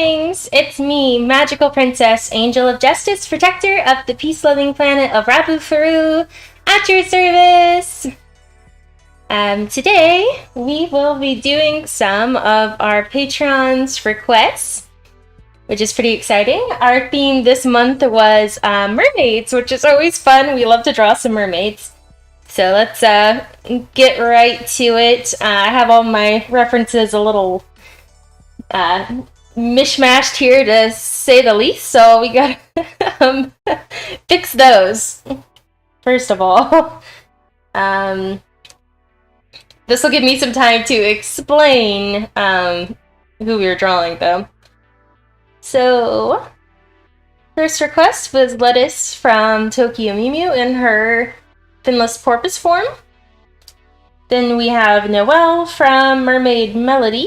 Earthlings! It's me, Magical Princess, Angel of Justice, Protector of the peace-loving planet of Rabufru, at your service! Today, we will be doing some of our patrons' requests, which is pretty exciting. Our theme this month was mermaids, which is always fun. We love to draw some mermaids. So let's get right to it. I have all my references a little mishmashed here, to say the least, so we gotta fix those. First of all, this will give me some time to explain who we were drawing, though. So, first request was Lettuce from Tokyo Mimu in her finless porpoise form. Then we have Noelle from Mermaid Melody.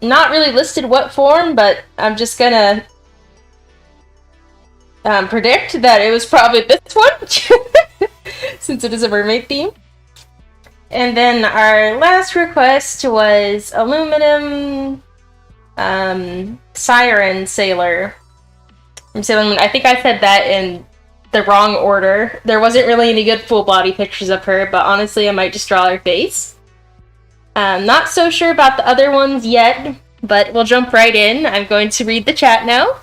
Not really listed what form, but I'm just gonna predict that it was probably this one, since it is a mermaid theme. And then our last request was Aluminum Siren Sailor from Sailor Moon. I think I said that in the wrong order. There wasn't really any good full body pictures of her, but honestly I might just draw her face. Not so sure about the other ones yet, but we'll jump right in. I'm going to read the chat now.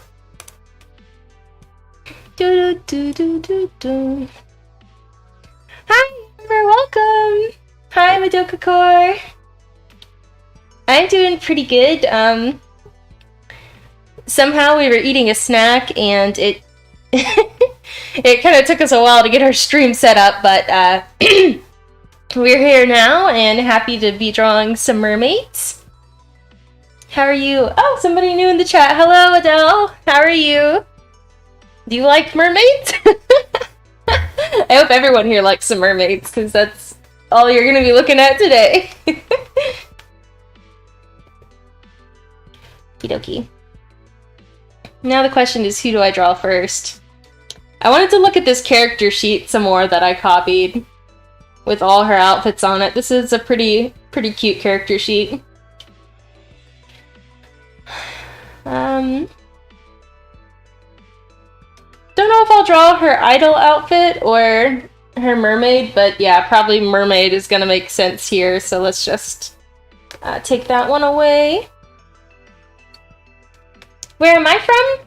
Hi, Amber, welcome! Hi, Madoka Core! I'm doing pretty good. Somehow we were eating a snack and it it kind of took us a while to get our stream set up, but we're here now and happy to be drawing some mermaids. How are you? Oh, somebody new in the chat. Hello, Adele. How are you? Do you like mermaids? I hope everyone here likes some mermaids, because that's all you're going to be looking at today. Okie dokie. Now the question is, who do I draw first? I wanted to look at this character sheet some more that I copied with all her outfits on it. This is a pretty cute character sheet. Don't know if I'll draw her idol outfit or her mermaid, but yeah, probably mermaid is gonna make sense here, so let's just take that one away. Where am I from?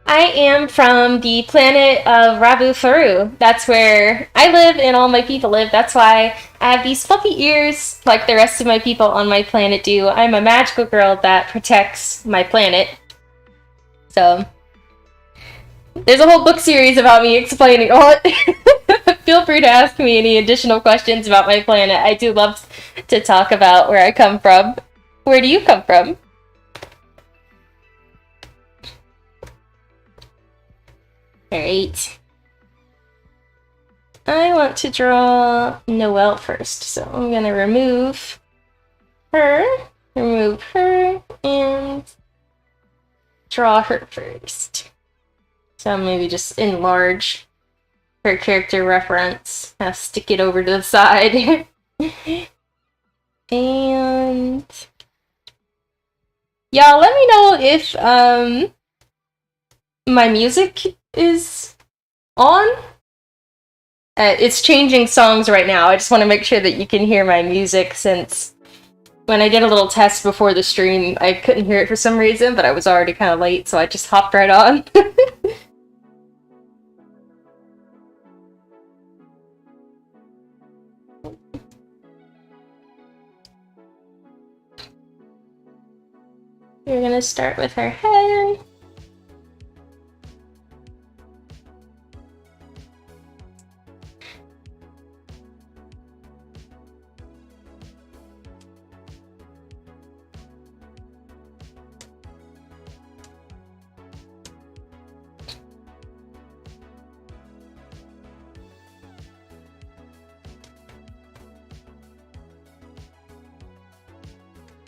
I am from the planet of Rabufru. That's where I live and all my people live. That's why I have these fluffy ears like the rest of my people on my planet do. I'm a magical girl that protects my planet. So, there's a whole book series about me explaining all it. Feel free to ask me any additional questions about my planet. I do love to talk about where I come from. Where do you come from? Alright. I want to draw Noelle first, so I'm gonna remove her, and draw her first. So maybe just enlarge her character reference. I'll stick it over to the side. And y'all, let me know if my music is on. It's changing songs right now. I just want to make sure that you can hear my music, since when I did a little test before the stream, I couldn't hear it for some reason, but I was already kind of late, so I just hopped right on. We're gonna start with her head.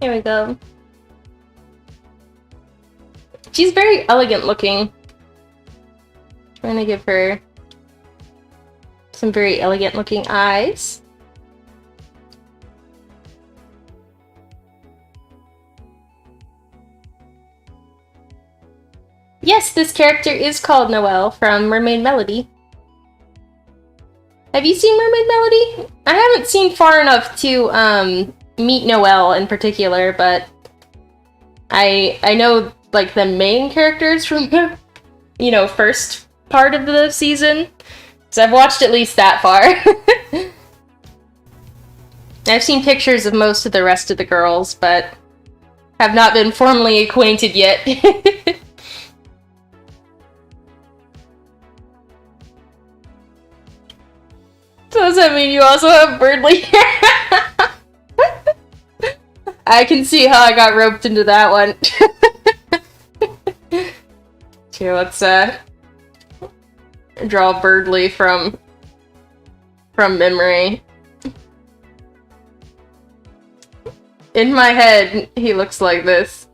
Here we go. She's very elegant looking. Trying to give her some very elegant looking eyes. Yes, this character is called Noelle from Mermaid Melody. Have you seen Mermaid Melody? I haven't seen far enough to meet Noelle in particular, but I know like the main characters from the first part of the season. So I've watched at least that far. I've seen pictures of most of the rest of the girls, but have not been formally acquainted yet. So does that mean you also have birdly hair? I can see how I got roped into that one. Here, let's draw Birdly from memory. In my head, he looks like this.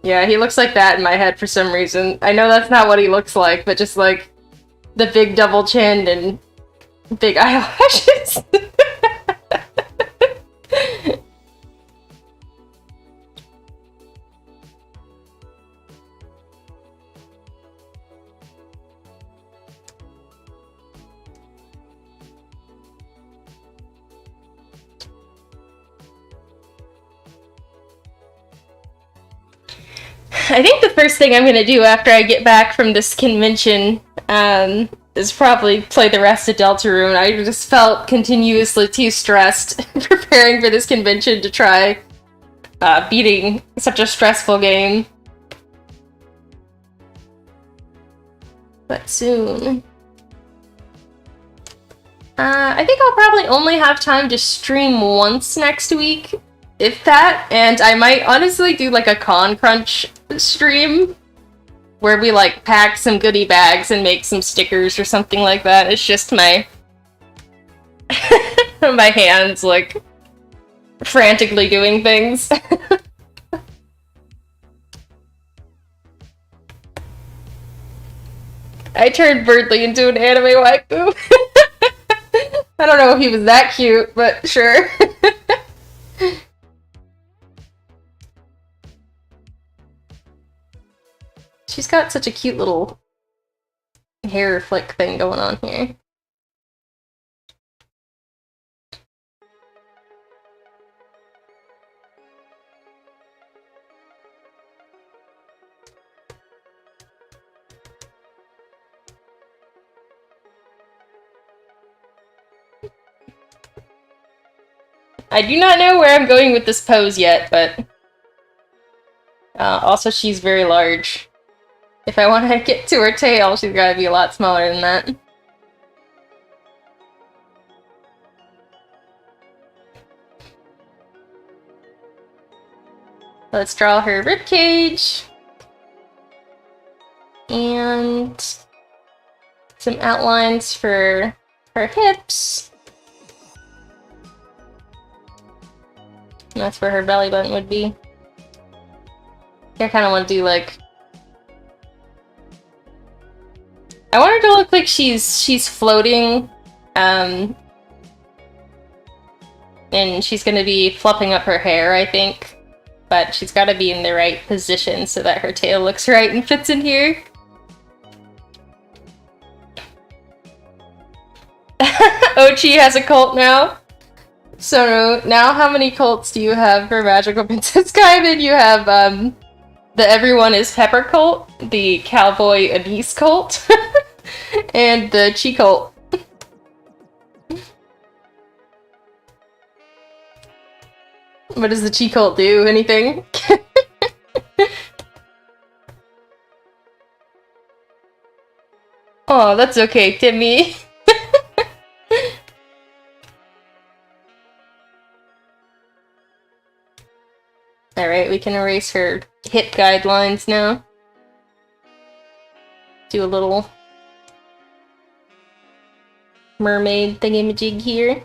Yeah, he looks like that in my head for some reason. I know that's not what he looks like, but just like the big double chin and big eyelashes. I think the first thing I'm gonna do after I get back from this convention is probably play the rest of Deltarune. I just felt continuously too stressed preparing for this convention to try beating such a stressful game. But soon. I think I'll probably only have time to stream once next week, if that, and I might honestly do like a Con Crunch stream where we like pack some goodie bags and make some stickers or something like that. It's just my my hands like frantically doing things. I turned Birdly into an anime waifu. I don't know if he was that cute, but sure. She's got such a cute little hair flick thing going on here. I do not know where I'm going with this pose yet, but also she's very large. If I want to get to her tail, she's gotta be a lot smaller than that. Let's draw her ribcage. And some outlines for her hips. And that's where her belly button would be. I kind of want to do like... I want her to look like she's floating, and she's gonna be fluffing up her hair, I think. But she's gotta be in the right position so that her tail looks right and fits in here. Ochi has a cult now. So now how many cults do you have for Magical Princess Kaiban? You have the Everyone is Pepper cult, the Cowboy Anise cult, and the Chi cult. What does the Chi cult do? Anything? Oh, that's okay, Timmy. Alright, we can erase her hip guidelines now. Do a little mermaid thingamajig here.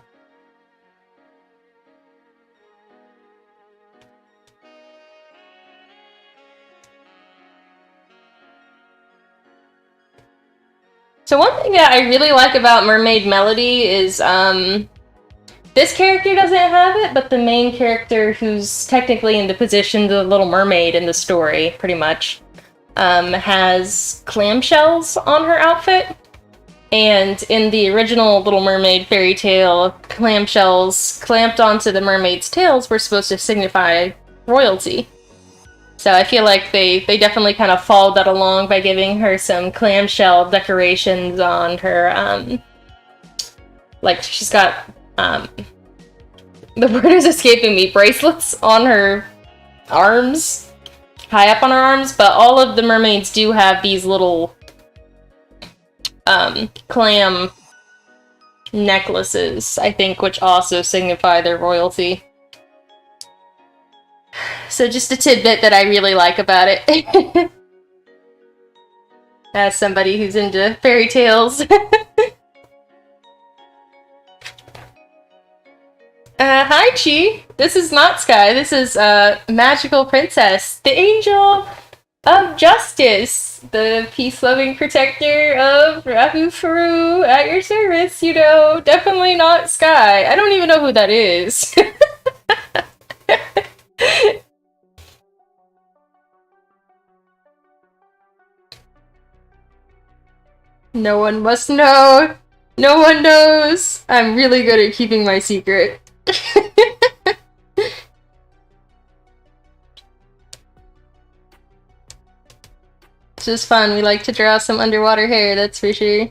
So one thing that I really like about Mermaid Melody is This character doesn't have it, but the main character, who's technically in the position of the Little Mermaid in the story, pretty much, has clamshells on her outfit. And in the original Little Mermaid fairy tale, clamshells clamped onto the mermaid's tails were supposed to signify royalty. So I feel like they definitely kind of followed that along by giving her some clamshell decorations on her, like, she's got, the word is escaping me, bracelets on her arms, high up on her arms, but all of the mermaids do have these little clam necklaces, I think, which also signify their royalty. So just a tidbit that I really like about it. As somebody who's into fairy tales. Hi, Chi. This is not Sky. This is, Magical Princess, the Angel of Justice, the peace-loving protector of Rabufru at your service, you know. Definitely not Sky. I don't even know who that is. No one must know. No one knows. I'm really good at keeping my secret. It's just fun. We like to draw some underwater hair, that's for sure.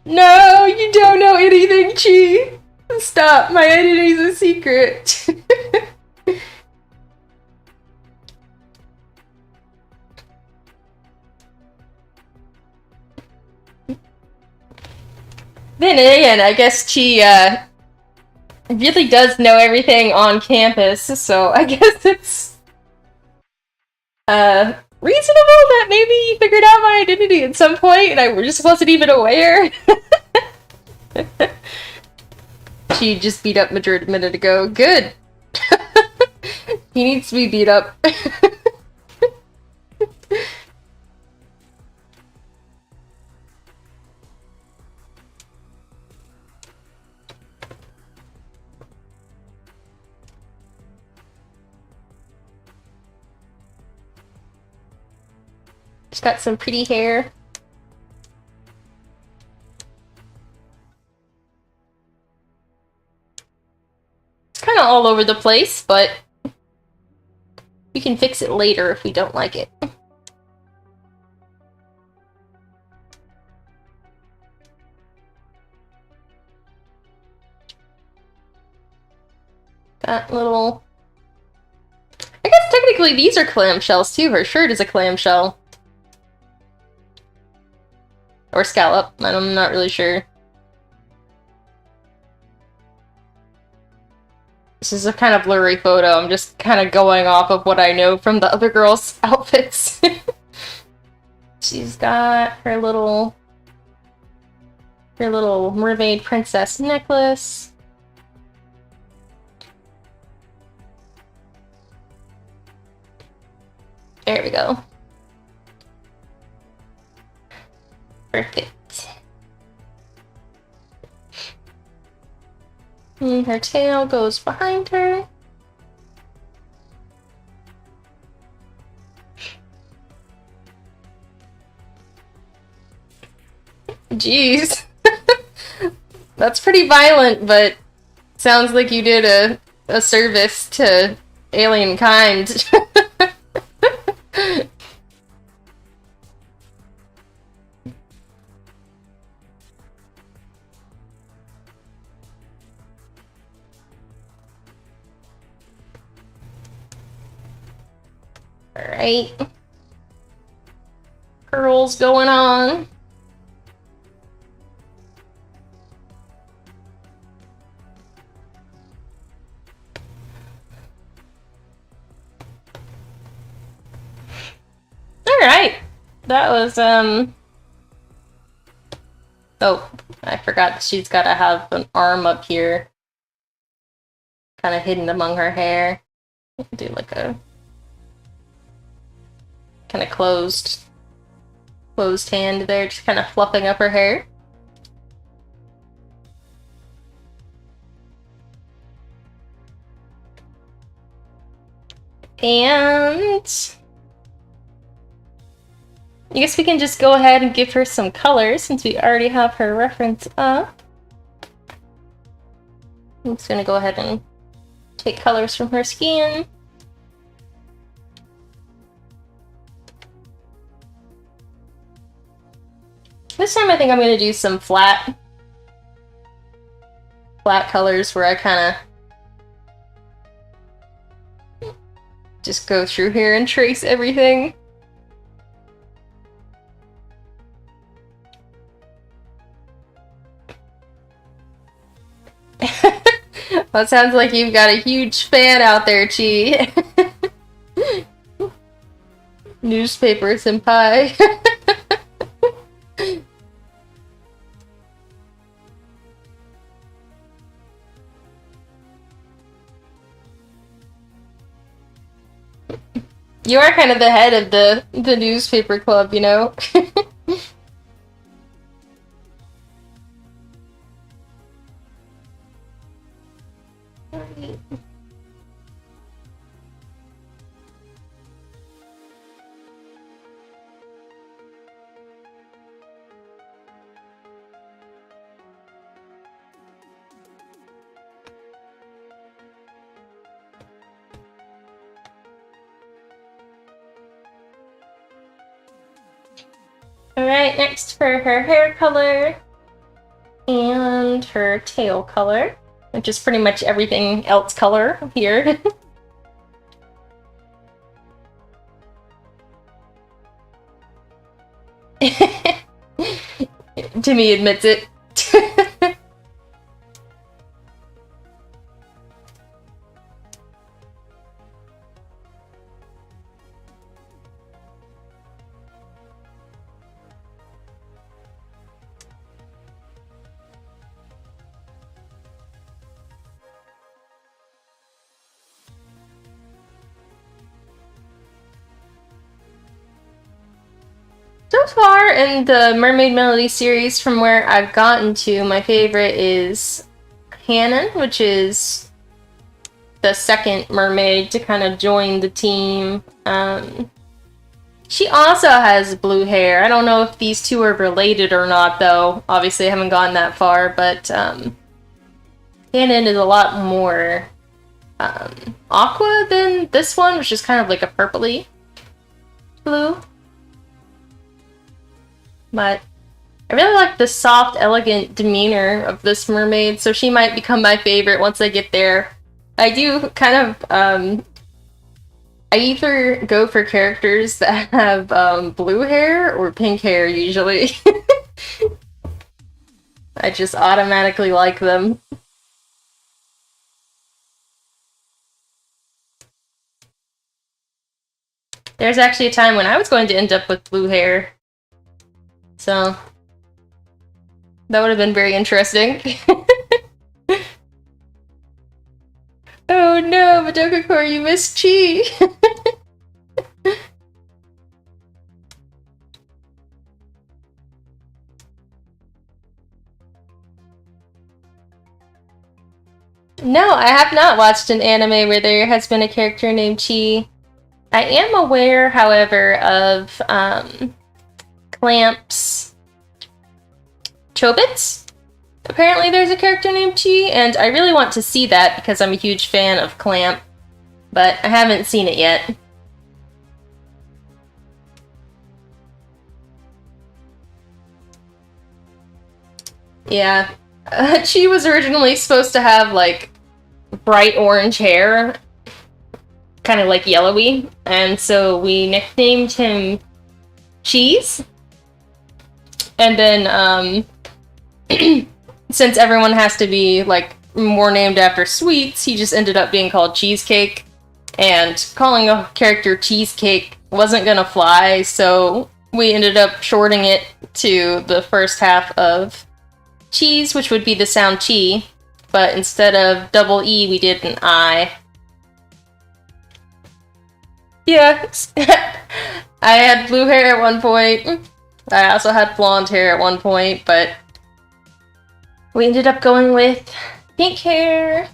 No, you don't know anything, Chi! Stop, my identity's a secret. Then again, I guess Chi, really does know everything on campus, so I guess it's, reasonable that maybe he figured out my identity at some point and I just wasn't even aware. She just beat up Madrid a minute ago. Good! He needs to be beat up. She's got some pretty hair. It's kind of all over the place, but we can fix it later if we don't like it. Got little... I guess technically these are clamshells too. Her shirt is a clamshell. Or scallop, I'm not really sure. This is a kind of blurry photo, I'm just kind of going off of what I know from the other girls' outfits. She's got her little mermaid princess necklace. There we go. Perfect. And her tail goes behind her. Jeez. That's pretty violent, but sounds like you did a service to alien kind. Alright. Curls going on. Alright. That was, oh, I forgot she's gotta have an arm up here. Kind of hidden among her hair. Do like a... kind of closed. closed hand there, just kind of fluffing up her hair. And I guess we can just go ahead and give her some color since we already have her reference up. I'm just gonna go ahead and take colors from her skin. This time I think I'm gonna do some flat colors where I kind of just go through here and trace everything. Well, it sounds like you've got a huge fan out there, Chi. Newspaper senpai. You are kind of the head of the newspaper club, you know? Alright, next for her hair color and her tail color, which is pretty much everything else color here. Timmy admits it. So far in the Mermaid Melody series, from where I've gotten to, my favorite is Hannon, which is the second mermaid to kind of join the team. She also has blue hair. I don't know if these two are related or not, though. Obviously, I haven't gone that far, but Hannon is a lot more aqua than this one, which is kind of like a purpley blue. But I really like the soft, elegant demeanor of this mermaid, so she might become my favorite once I get there. I do kind of, I either go for characters that have blue hair or pink hair, usually. I just automatically like them. There's actually a time when I was going to end up with blue hair. So, that would have been very interesting. Oh no, Madoka-core, you missed Chi! No, I have not watched an anime where there has been a character named Chi. I am aware, however, of Clamp's Chobits. Apparently there's a character named Chi, and I really want to see that because I'm a huge fan of Clamp, but I haven't seen it yet. Yeah. Chi was originally supposed to have, like, bright orange hair, kind of like yellowy, and so we nicknamed him Cheese. And then, since everyone has to be, like, more named after sweets, he just ended up being called Cheesecake, and calling a character Cheesecake wasn't gonna fly, so we ended up shorting it to the first half of cheese, which would be the sound chi, but instead of double E, we did an I. Yeah, I had blue hair at one point. I also had blonde hair at one point, but we ended up going with pink hair.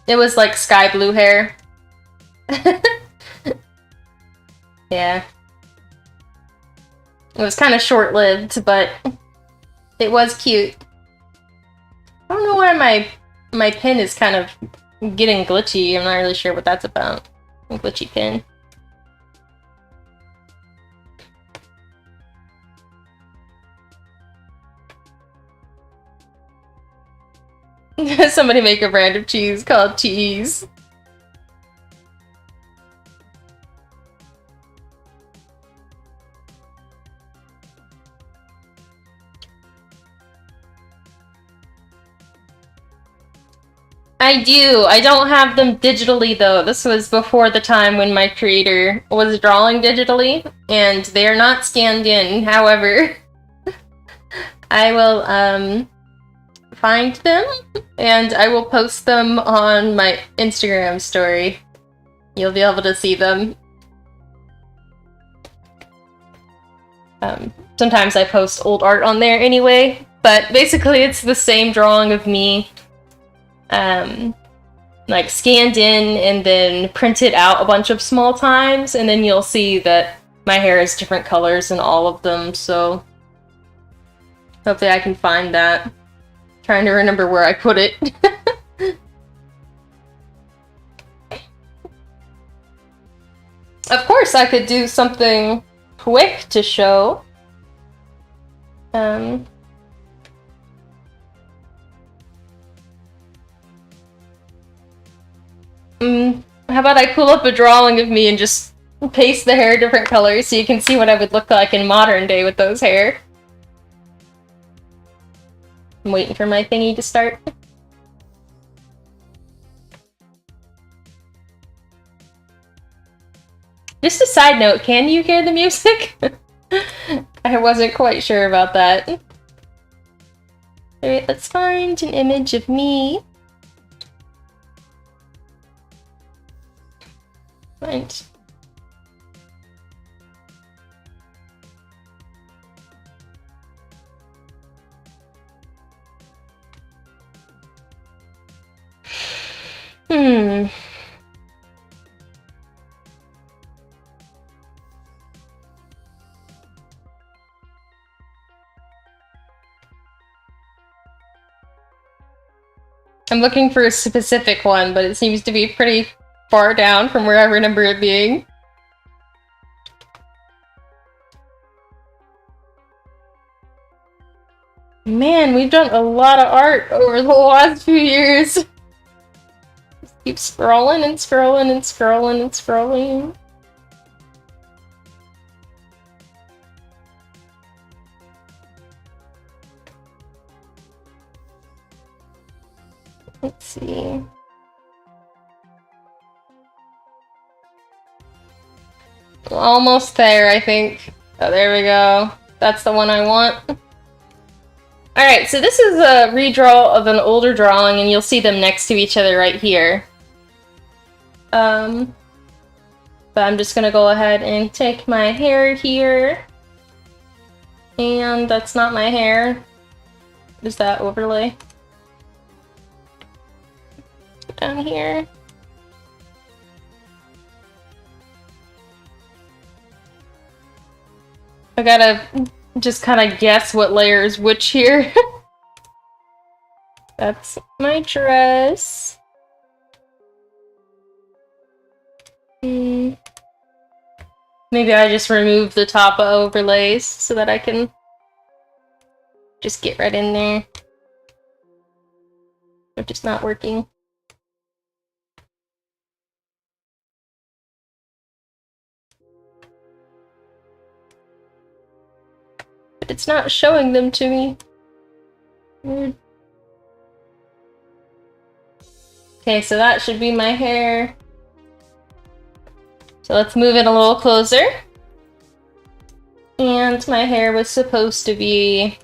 It was like sky blue hair. Yeah. It was kind of short-lived, but it was cute. I don't know why my pin is kind of getting glitchy. I'm not really sure what that's about. A glitchy pin. Somebody make a brand of cheese called Cheese. I do. I don't have them digitally though. This was before the time when my creator was drawing digitally, and they are not scanned in. However, I will find them and I will post them on my Instagram story. You'll be able to see them. Sometimes I post old art on there anyway, but basically it's the same drawing of me. Like scanned in and then printed out a bunch of small times, and then you'll see that my hair is different colors in all of them, so hopefully I can find that. Trying to remember where I put it. Of course I could do something quick to show. How about I pull up a drawing of me and just paste the hair different colors so you can see what I would look like in modern day with those hair. I'm waiting for my thingy to start. Just a side note, can you hear the music? I wasn't quite sure about that. Alright, let's find an image of me. Right. I'm looking for a specific one, but it seems to be pretty far down from where I remember it being. Man, we've done a lot of art over the last few years. Just keep scrolling and scrolling and scrolling and scrolling. Let's see. Almost there, I think. Oh, there we go. That's the one I want. Alright, so this is a redraw of an older drawing, and you'll see them next to each other right here. But I'm just gonna go ahead and take my hair here. And that's not my hair. What is that overlay? Down here. I gotta just kind of guess what layer is which here. That's my dress. Maybe I just remove the top overlays so that I can just get right in there. They're just not working. But it's not showing them to me. Weird. Okay, so that should be my hair. So let's move it a little closer. And my hair was supposed to be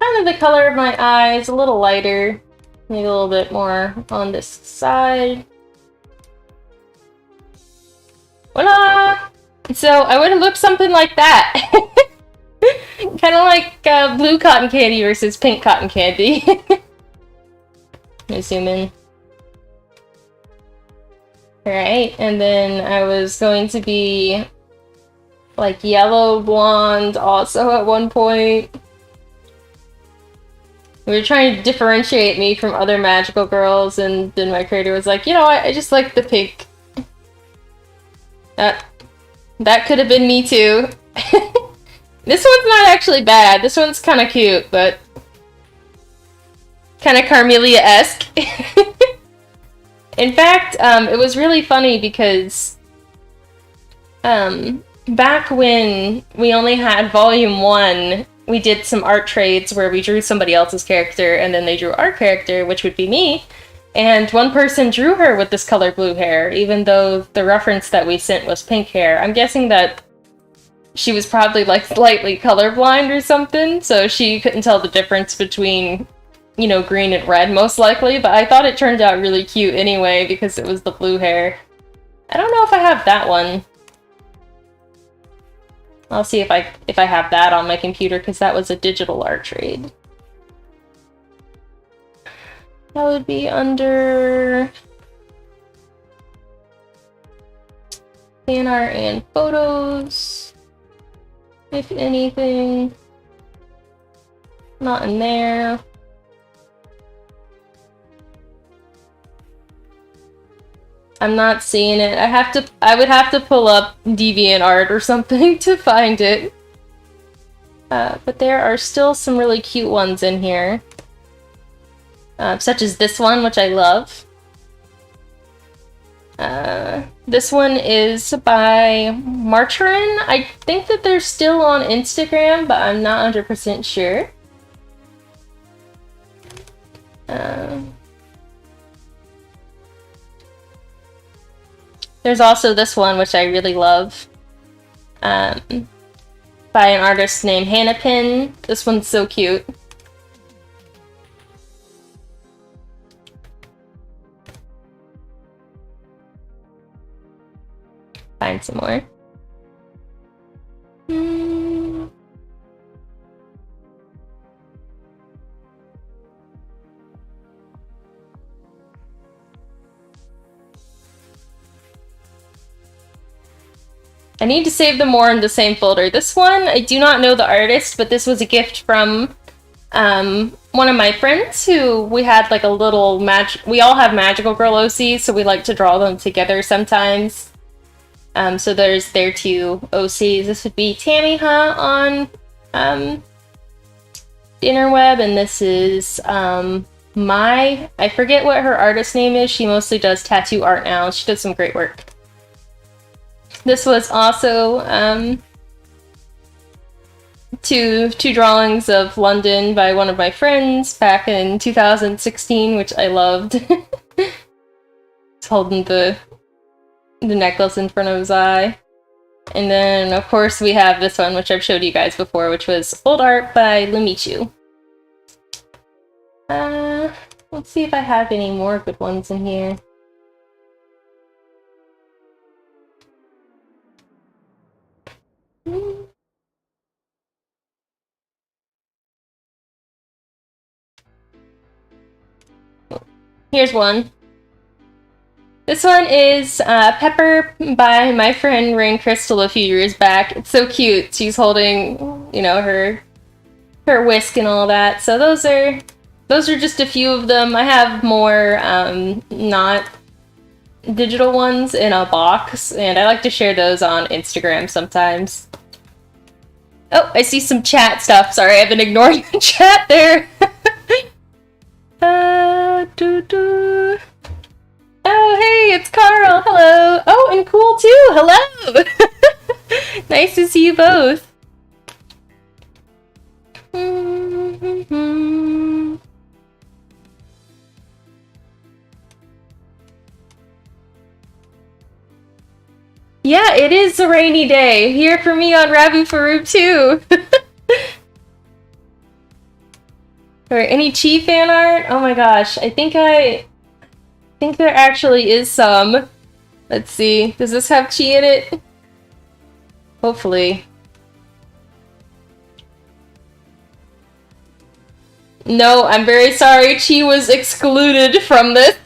kind of the color of my eyes, a little lighter. Maybe a little bit more on this side. Voila! So I would have looked something like that. Kind of like blue cotton candy versus pink cotton candy. Let me zoom in. Alright, and then I was going to be like yellow blonde also at one point. We were trying to differentiate me from other magical girls, and then my creator was like, you know what, I just like the pink. That could have been me too. This one's not actually bad. This one's kind of cute, but kind of Carmelia-esque. In fact, it was really funny because back when we only had Volume 1, we did some art trades where we drew somebody else's character and then they drew our character, which would be me. And one person drew her with this color blue hair, even though the reference that we sent was pink hair. I'm guessing that she was probably like slightly colorblind or something, so she couldn't tell the difference between, you know, green and red most likely, but I thought it turned out really cute anyway because it was the blue hair. I don't know if I have that one. I'll see if I have that on my computer because that was a digital art trade. That would be under fan art and photos, if anything. Not in there. I'm not seeing it. I would have to pull up DeviantArt or something to find it. But there are still some really cute ones in here. Such as this one, which I love. This one is by Marcharin. I think that they're still on Instagram, but I'm not 100% sure. There's also this one, which I really love, by an artist named Hannah. This one's so cute. Find some more. I need to save them more in the same folder. This one, I do not know the artist, but this was a gift from one of my friends who we had like a little we all have Magical Girl OCs, so we like to draw them together sometimes. So there's their two OCs. This would be Tammy on the interweb, and this is I forget what her artist name is. She mostly does tattoo art now. She does some great work. This was also two drawings of London by one of my friends back in 2016, which I loved. He's holding the necklace in front of his eye. And then, of course, we have this one, which I've showed you guys before, which was old art by Lumichu. Let's see if I have any more good ones in here. Here's one. This one is Pepper by my friend Rain Crystal a few years back. It's so cute. She's holding, you know, her whisk and all that. So those are just a few of them. I have more not digital ones in a box, and I like to share those on Instagram sometimes. Oh, I see some chat stuff. Sorry, I've been ignoring the chat there. Oh, hey, it's Carl. Hello. Oh, and Cool too. Hello. Nice to see you both. Yeah, it is a rainy day here for me on Rabufru too. Or any Chi fan art? Oh my gosh, I think there actually is some. Let's see. Does this have Chi in it? Hopefully. No, I'm very sorry. Chi was excluded from this.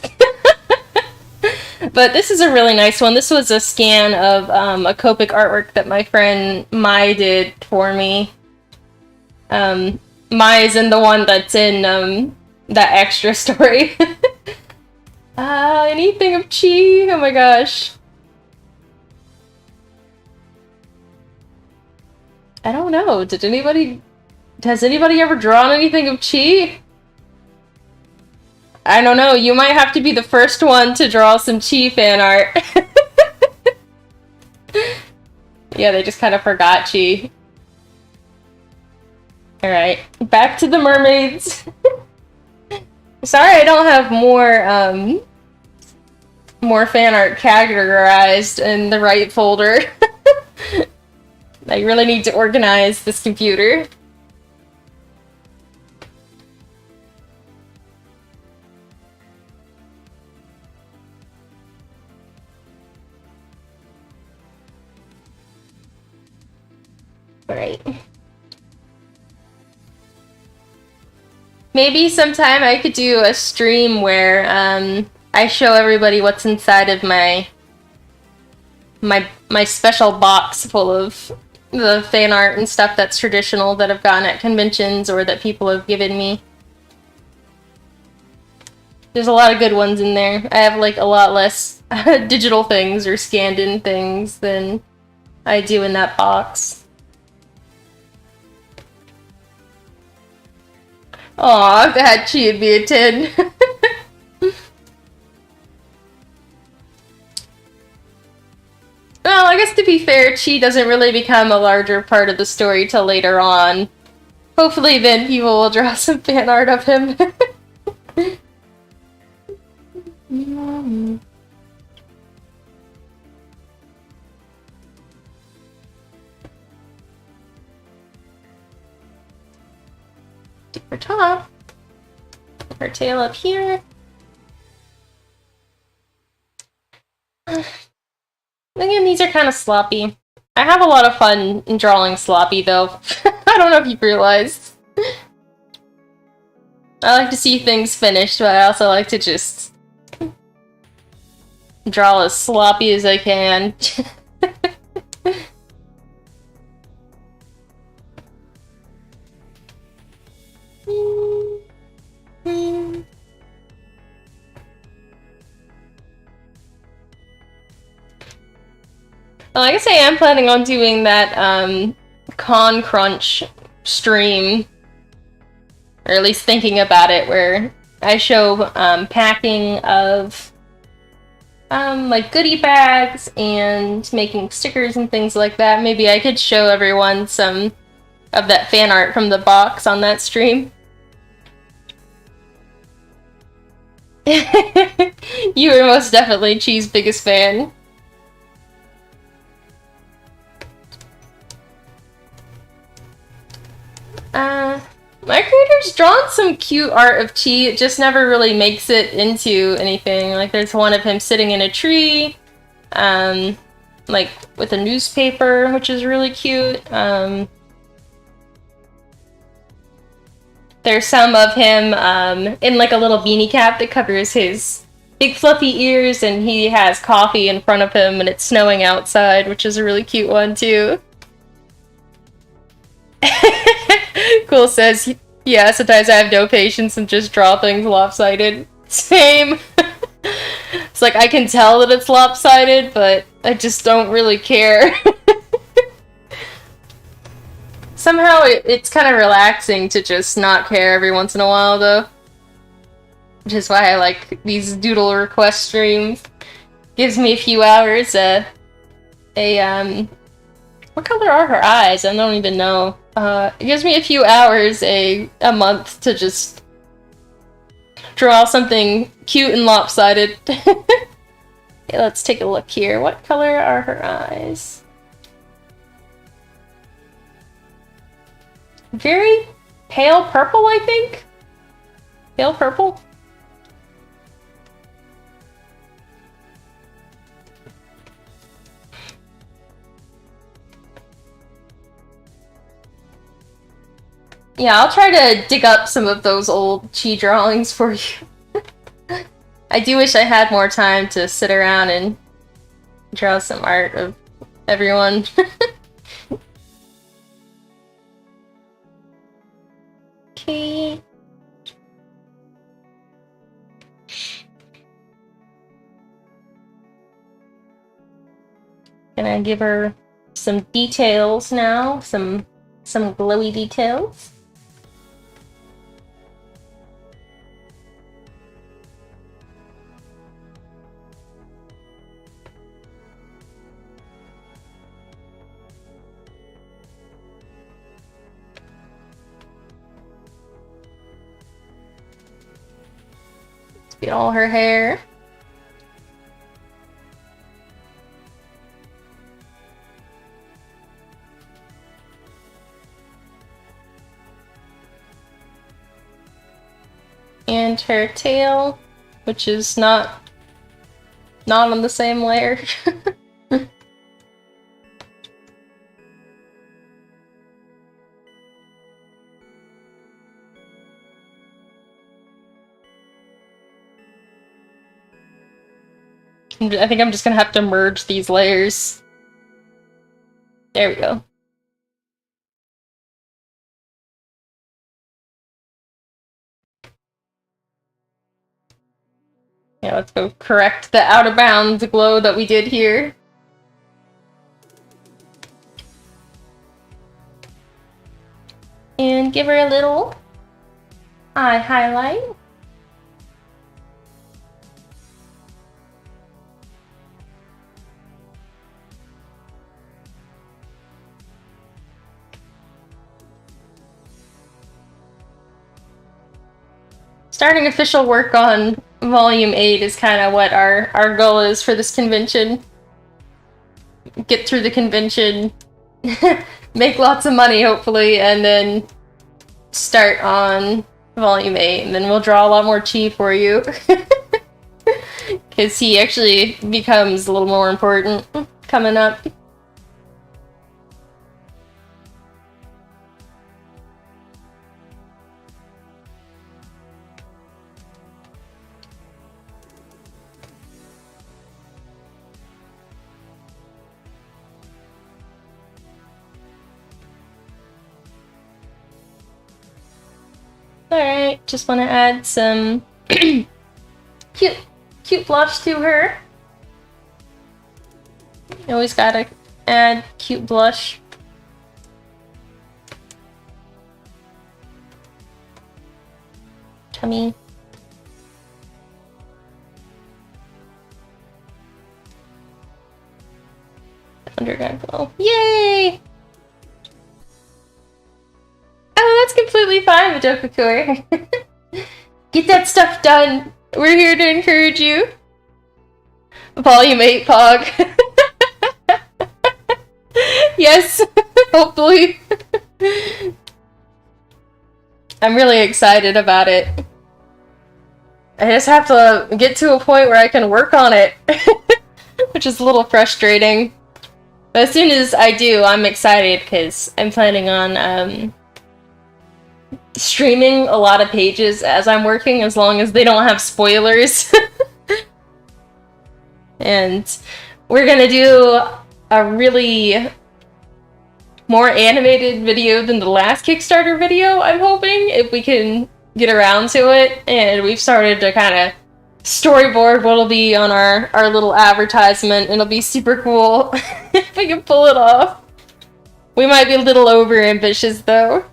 But this is a really nice one. This was a scan of a Copic artwork that my friend Mai did for me. Mai is in the one that's in that extra story. Anything of Chi? Oh my gosh. I don't know. Has anybody ever drawn anything of Chi? I don't know. You might have to be the first one to draw some Chi fan art. Yeah, they just kind of forgot Chi. Alright, back to the mermaids. Sorry I don't have more fan art categorized in the right folder. I really need to organize this computer. Alright. Maybe sometime I could do a stream where I show everybody what's inside of my special box full of the fan art and stuff that's traditional that I've gotten at conventions or that people have given me. There's a lot of good ones in there. I have like a lot less digital things or scanned in things than I do in that box. Aw, if it had Chi, it'd be a 10. Well, I guess to be fair, Chi doesn't really become a larger part of the story till later on. Hopefully then people will draw some fan art of him. Do her top. Her tail up here. Again, these are kind of sloppy. I have a lot of fun in drawing sloppy, though. I don't know if you've realized. I like to see things finished, but I also like to just draw as sloppy as I can. Well, I guess I am planning on doing that Con Crunch stream, or at least thinking about it, where I show packing of like goodie bags and making stickers and things like that. Maybe I could show everyone some of that fan art from the box on that stream. You are most definitely Chi's biggest fan. My creator's drawn some cute art of Chi, it just never really makes it into anything. Like, there's one of him sitting in a tree, like, with a newspaper, which is really cute. There's some of him, in, like, a little beanie cap that covers his big fluffy ears, and he has coffee in front of him, and it's snowing outside, which is a really cute one, too. Cool says, yeah, sometimes I have no patience and just draw things lopsided. Same. It's like, I can tell that it's lopsided, but I just don't really care. Somehow it's kind of relaxing to just not care every once in a while, though. Which is why I like these doodle request streams. Gives me a few hours, what color are her eyes? I don't even know. It gives me a few hours a month to just draw something cute and lopsided. Okay, let's take a look here. What color are her eyes? Very pale purple, I think? Pale purple? Yeah, I'll try to dig up some of those old chi drawings for you. I do wish I had more time to sit around and draw some art of everyone. Okay. Gonna give her some details now, some glowy details. Get all her hair. And her tail, which is not on the same layer. I think I'm just gonna have to merge these layers. There we go. Yeah, let's go correct the out of bounds glow that we did here. And give her a little eye highlight. Starting official work on Volume 8 is kind of what our goal is for this convention. Get through the convention, make lots of money, hopefully, and then start on Volume 8, and then we'll draw a lot more chi for you. Because he actually becomes a little more important coming up. Alright, just want to add some cute blush to her. You always gotta add cute blush. Tummy. Underground glow. Yay! Oh, that's completely fine, Madoka-core. Get that stuff done. We're here to encourage you. Volume 8 Pog. Yes, hopefully. I'm really excited about it. I just have to get to a point where I can work on it, which is a little frustrating. But as soon as I do, I'm excited because I'm planning on streaming a lot of pages as I'm working, as long as they don't have spoilers. And we're gonna do a really more animated video than the last Kickstarter video, I'm hoping, if we can get around to it. And we've started to kind of storyboard what'll be on our little advertisement. It'll be super cool if we can pull it off. We might be a little over ambitious though.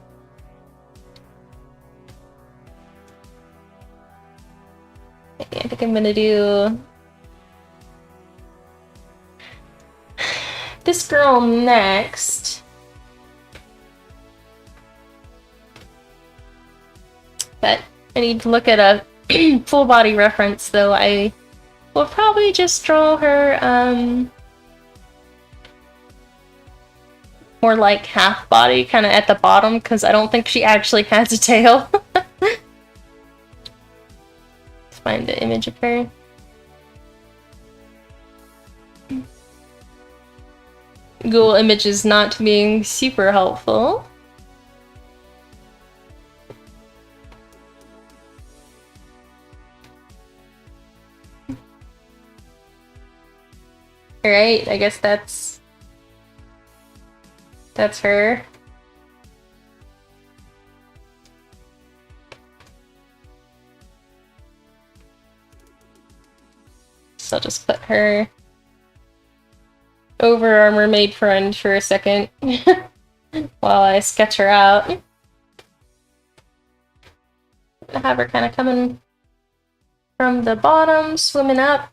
Okay, I think I'm gonna do this girl next. But I need to look at a full body reference, though. I will probably just draw her more like half body, kind of at the bottom, because I don't think she actually has a tail. Let's find the image of her. Google Images not being super helpful. Right? I guess that's her. So I'll just put her over our mermaid friend for a second while I sketch her out. Have her kind of coming from the bottom, swimming up.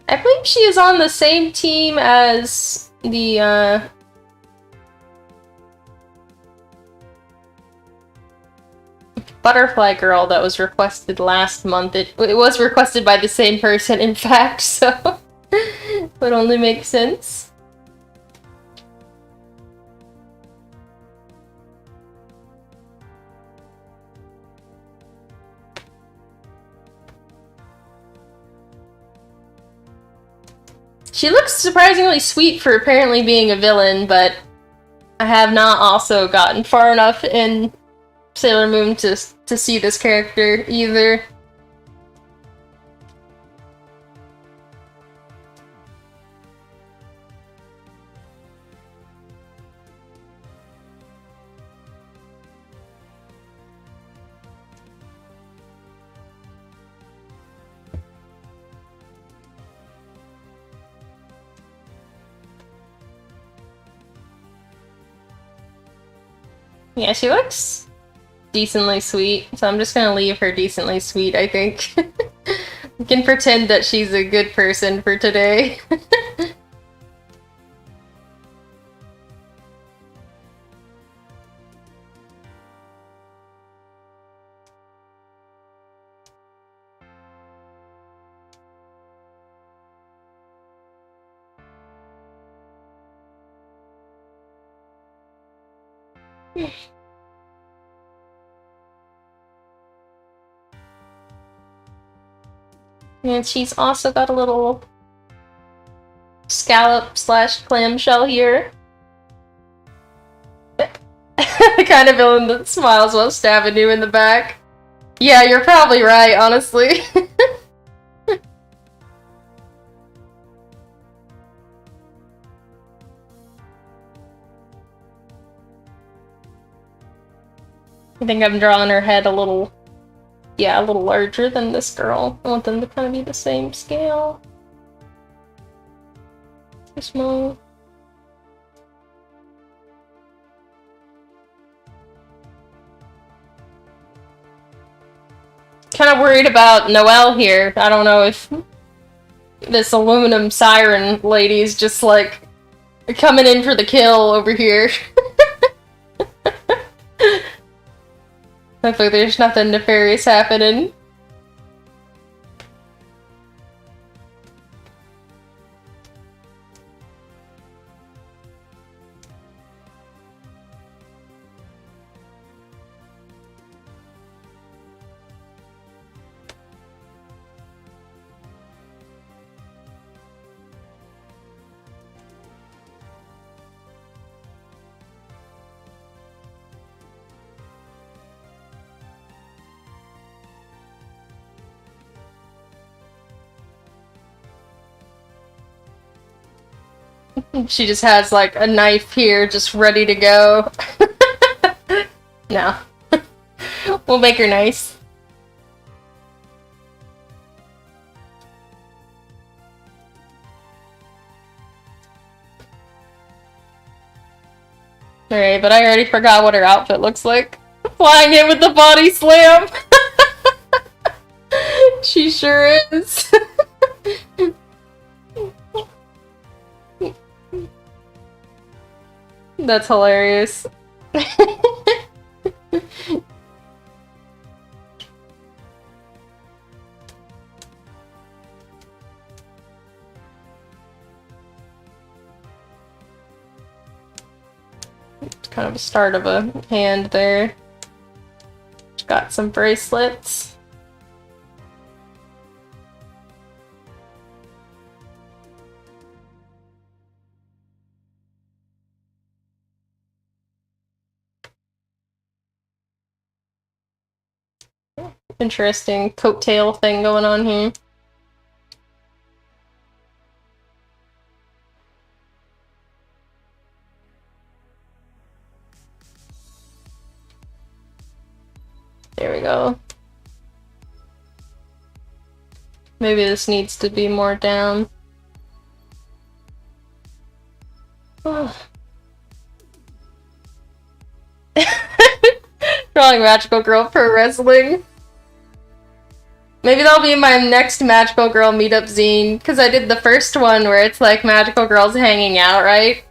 I believe she is on the same team as the, butterfly girl that was requested last month. It was requested by the same person, in fact, so would only make sense. She looks surprisingly sweet for apparently being a villain, but I have not also gotten far enough in Sailor Moon to see this character either. Yeah, she looks decently sweet, so I'm just gonna leave her decently sweet, I think. We can pretend that she's a good person for today. And she's also got a little scallop slash clamshell here. The kind of villain that smiles while stabbing you in the back. Yeah, you're probably right, honestly. I think I'm drawing her head a little, yeah, a little larger than this girl. I want them to kind of be the same scale. Too small. Kind of worried about Noelle here. I don't know if this aluminum siren lady's just like coming in for the kill over here. Hopefully there's nothing nefarious happening. She just has like a knife here just ready to go. No. We'll make her nice. Alright, but I already forgot what her outfit looks like. Flying in with the body slam! She sure is. That's hilarious. It's kind of a start of a hand there. Got some bracelets. Interesting coattail thing going on here. There we go. Maybe this needs to be more down. Oh. Drawing Magical Girl Pro Wrestling. Maybe that'll be my next Magical Girl meetup zine, because I did the first one where it's like magical girls hanging out, right?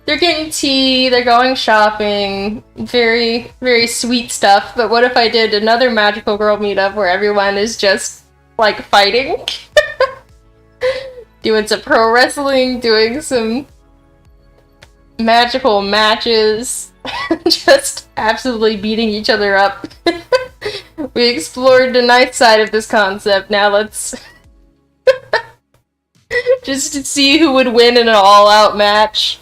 They're getting tea, they're going shopping, very, very sweet stuff, but what if I did another Magical Girl meetup where everyone is just, like, fighting? Doing some pro wrestling, doing some magical matches, just absolutely beating each other up. We explored the nice side of this concept, now let's just to see who would win in an all-out match.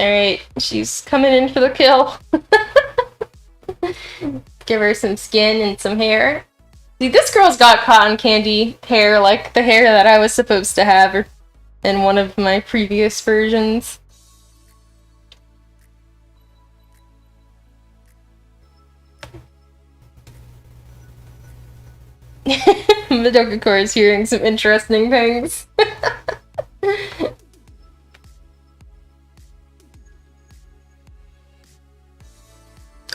Alright, she's coming in for the kill. Give her some skin and some hair. See, this girl's got cotton candy hair, like the hair that I was supposed to have in one of my previous versions. Madoka is hearing some interesting things.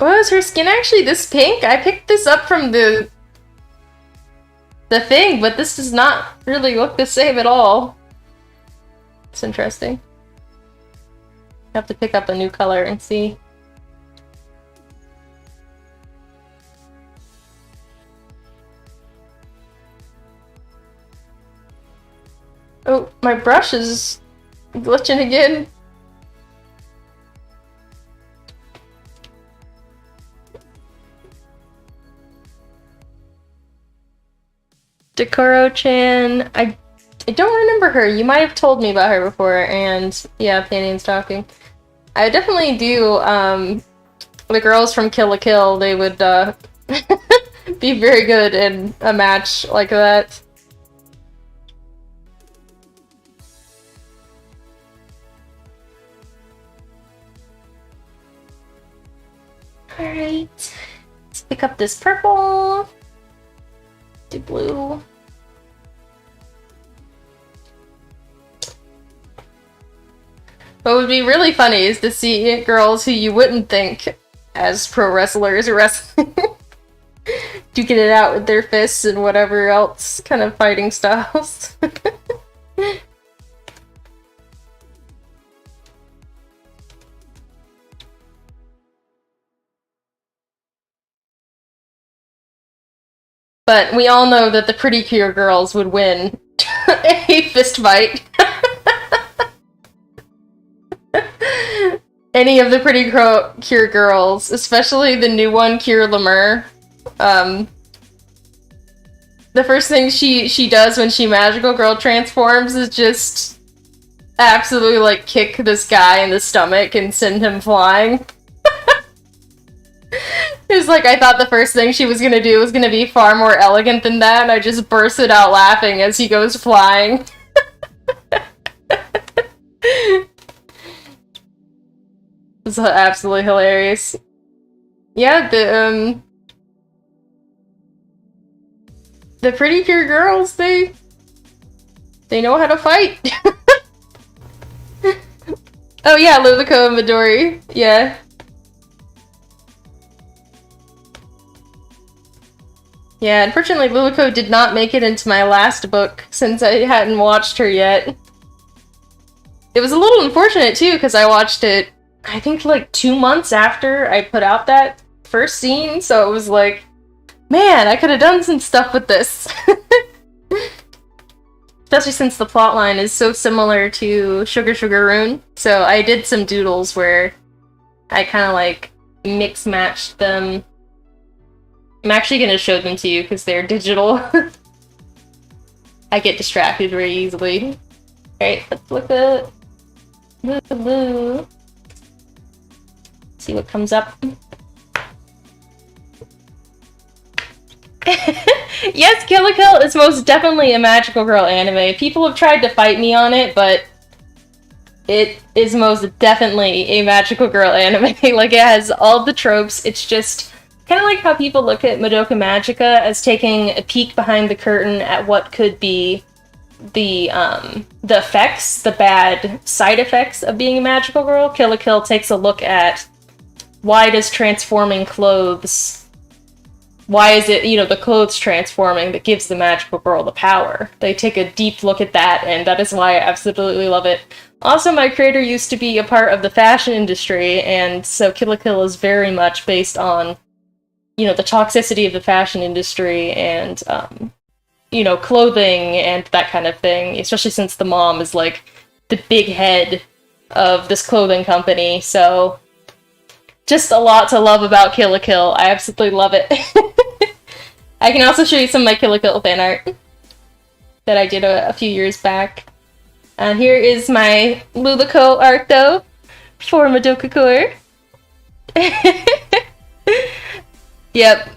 Oh, is her skin actually this pink? I picked this up from the thing, but this does not really look the same at all. It's interesting. I have to pick up a new color and see. Oh, my brush is glitching again. Dekoro-chan, I don't remember her. You might have told me about her before, and yeah, Panion's talking. I definitely do, the girls from Kill la Kill, they would, be very good in a match like that. Alright, let's pick up this purple. Do blue. What would be really funny is to see girls who you wouldn't think as pro wrestlers wrestling. Duking it out with their fists and whatever else kind of fighting styles. But we all know that the pretty cure girls would win a fist fight. Any of the pretty cure girls, especially the new one, Cure Lemur. The first thing she does when she magical girl transforms is just absolutely like kick this guy in the stomach and send him flying. It's like, I thought the first thing she was gonna do was gonna be far more elegant than that, and I just bursted out laughing as he goes flying. It's absolutely hilarious. Yeah, the pretty cure girls, they know how to fight. Oh yeah, Lilico and Midori, yeah. Yeah, unfortunately Lilico did not make it into my last book, since I hadn't watched her yet. It was a little unfortunate too, because I watched it I think like 2 months after I put out that first scene, so it was like, man, I could have done some stuff with this. Especially since the plotline is so similar to Sugar Sugar Rune. So I did some doodles where I kind of like mix-matched them. I'm actually going to show them to you because they're digital. I get distracted very easily. Alright, let's look at blue. See what comes up. Yes, Kill la Kill is most definitely a magical girl anime. People have tried to fight me on it, but it is most definitely a magical girl anime. Like, it has all the tropes. It's just kind of like how people look at Madoka Magica as taking a peek behind the curtain at what could be the effects, the bad side effects of being a magical girl. Kill la Kill takes a look at why does transforming clothes, why is it, you know, the clothes transforming that gives the magical girl the power? They take a deep look at that, and that is why I absolutely love it. Also, my creator used to be a part of the fashion industry, and so Kill la Kill is very much based on, you know, the toxicity of the fashion industry and, you know, clothing and that kind of thing, especially since the mom is, like, the big head of this clothing company, so just a lot to love about Kill la Kill. I absolutely love it. I can also show you some of my Kill la Kill fan art that I did a few years back. Here is my Luluco art, though, for Madoka Core. Yep.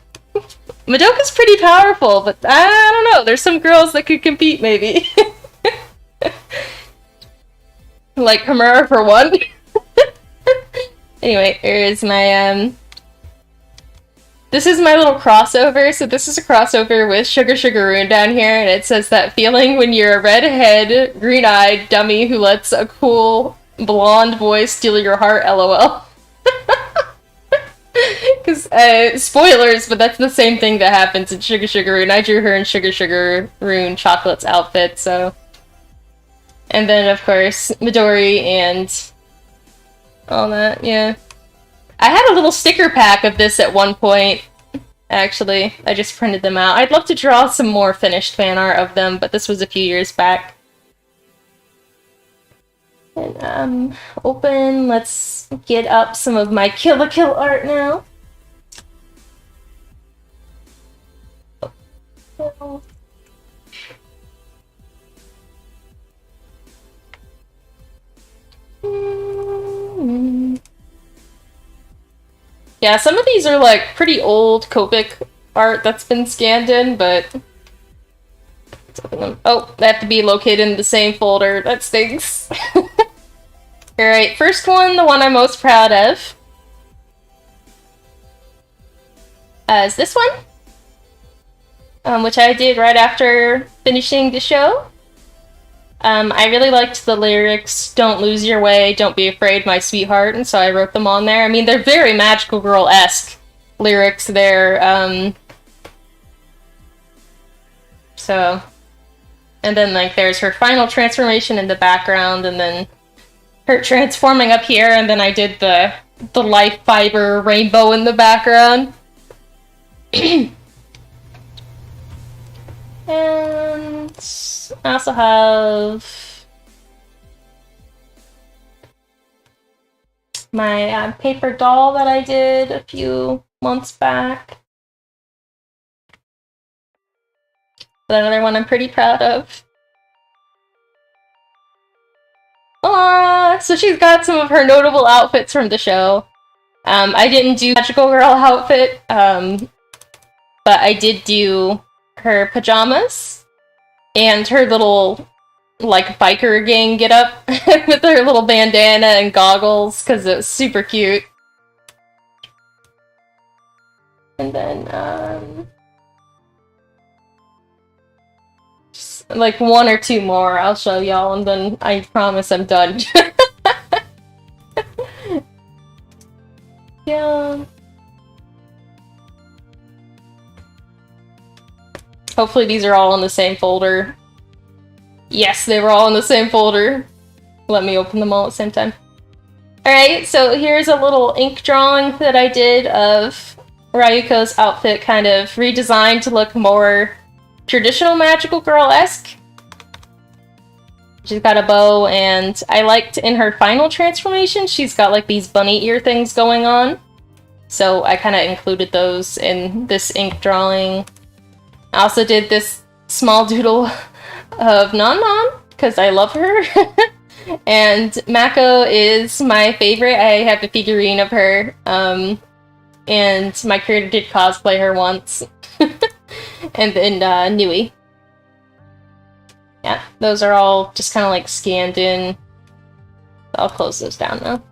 Madoka's pretty powerful, but I don't know. There's some girls that could compete, maybe. Like Hamura, for one. Anyway, here's my, this is my little crossover. So this is a crossover with Sugar Sugar Rune down here, and it says that feeling when you're a redhead, green-eyed dummy who lets a cool blonde boy steal your heart, lol. Because, spoilers, but that's the same thing that happens in Sugar Sugar Rune. I drew her in Sugar Sugar Rune Chocolate's outfit, so. And then, of course, Midori and all that, yeah. I had a little sticker pack of this at one point, actually. I just printed them out. I'd love to draw some more finished fan art of them, but this was a few years back. And, open. Let's get up some of my Kill la Kill art now. Yeah, some of these are like pretty old Copic art that's been scanned in, but let's open them. Oh, they have to be located in the same folder. That stinks. Alright, first one, the one I'm most proud of, is this one, which I did right after finishing the show. I really liked the lyrics, "Don't lose your way, don't be afraid, my sweetheart," and so I wrote them on there. I mean, they're very Magical Girl-esque lyrics there, so. And then, like, there's her final transformation in the background, and then her transforming up here, and then I did the life fiber rainbow in the background. And I also have my paper doll that I did a few months back. Another one I'm pretty proud of. So she's got some of her notable outfits from the show. I didn't do Magical Girl outfit, but I did do her pajamas and her little, like, biker gang get-up with her little bandana and goggles, because it was super cute. And then, just, like, one or two more I'll show y'all, and then I promise I'm done. Yeah. Hopefully these are all in the same folder. Yes, they were all in the same folder. Let me open them all at the same time. Alright, so here's a little ink drawing that I did of Ryuko's outfit, kind of redesigned to look more traditional magical girl-esque. She's got a bow, and I liked in her final transformation, she's got like these bunny ear things going on. So I kind of included those in this ink drawing. I also did this small doodle of Non-Non, because I love her. And Mako is my favorite. I have a figurine of her, and my creator did cosplay her once. And then Nui. Yeah, those are all just kind of like scanned in. I'll close those down now.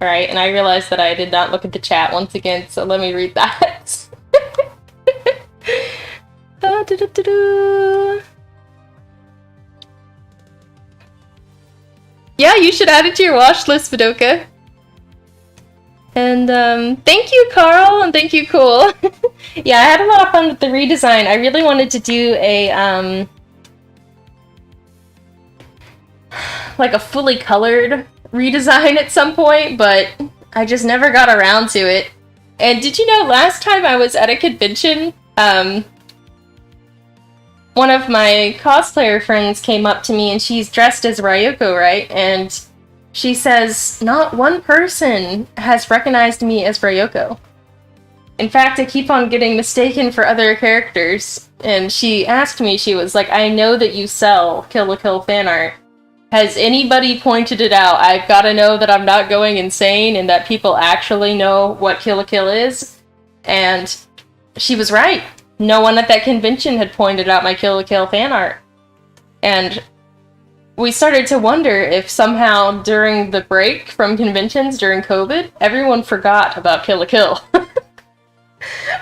Alright, and I realized that I did not look at the chat once again, so let me read that. Yeah, you should add it to your watch list, Vidoka. And thank you, Carl, and thank you, Cool. Yeah, I had a lot of fun with the redesign. I really wanted to do a like a fully colored redesign at some point, but I just never got around to it. And did you know last time I was at a convention, one of my cosplayer friends came up to me and she's dressed as Ryuko, right? And she says, not one person has recognized me as Ryuko. In fact, I keep on getting mistaken for other characters. And she asked me, she was like, I know that you sell Kill la Kill fan art. Has anybody pointed it out? I've got to know that I'm not going insane and that people actually know what Kill la Kill is. And she was right. No one at that convention had pointed out my Kill la Kill fan art. And we started to wonder if somehow during the break from conventions during COVID, everyone forgot about Kill la Kill.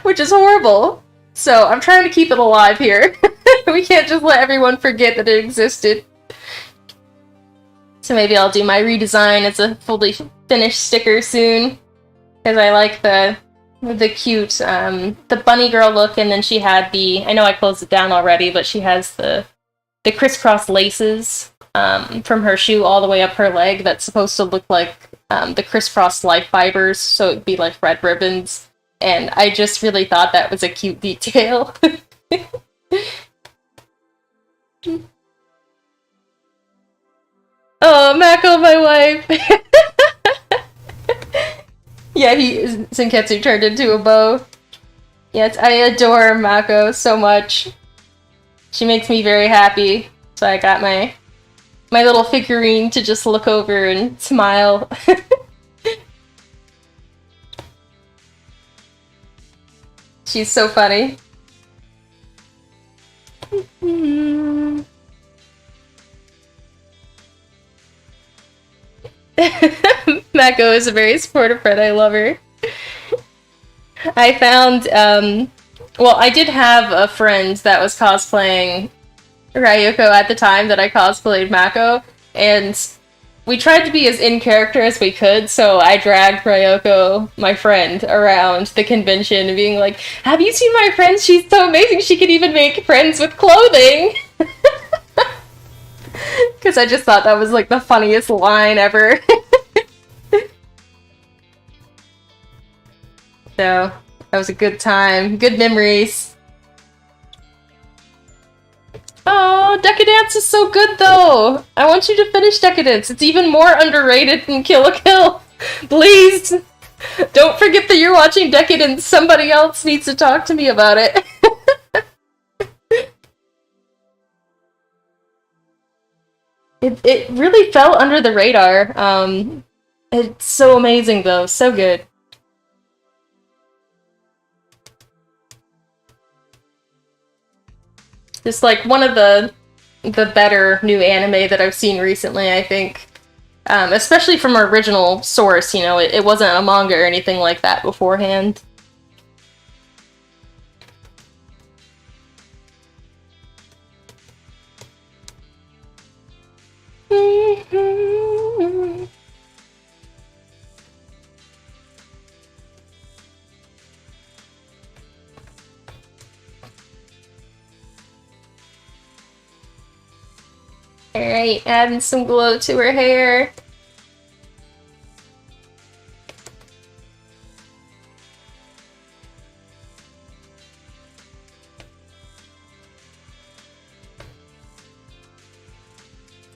Which is horrible. So I'm trying to keep it alive here. We can't just let everyone forget that it existed. So maybe I'll do my redesign as a fully finished sticker soon. Because I like the cute, the bunny girl look, and then she had the, I know I closed it down already, but she has the crisscross laces from her shoe all the way up her leg that's supposed to look like the crisscross life fibers, so it'd be like red ribbons. And I just really thought that was a cute detail. Oh, Mako, my wife! Yeah, Senketsu turned into a bow. Yes, I adore Mako so much. She makes me very happy. So I got my little figurine to just look over and smile. She's so funny. Mako is a very supportive friend. I love her. I found, well, I did have a friend that was cosplaying Ryuko at the time that I cosplayed Mako, and we tried to be as in character as we could, so I dragged Ryuko, my friend, around the convention being like, have you seen my friend? She's so amazing, she can even make friends with clothing! Because I just thought that was like the funniest line ever. So, that was a good time. Good memories. Oh, Decadence is so good though! I want you to finish Decadence. It's even more underrated than Kill la Kill. Please! Don't forget that you're watching Decadence. Somebody else needs to talk to me about it. It really fell under the radar. It's so amazing though, so good. Just like one of the better new anime that I've seen recently, I think. Especially from our original source, you know, it wasn't a manga or anything like that beforehand. Alright, adding some glow to her hair.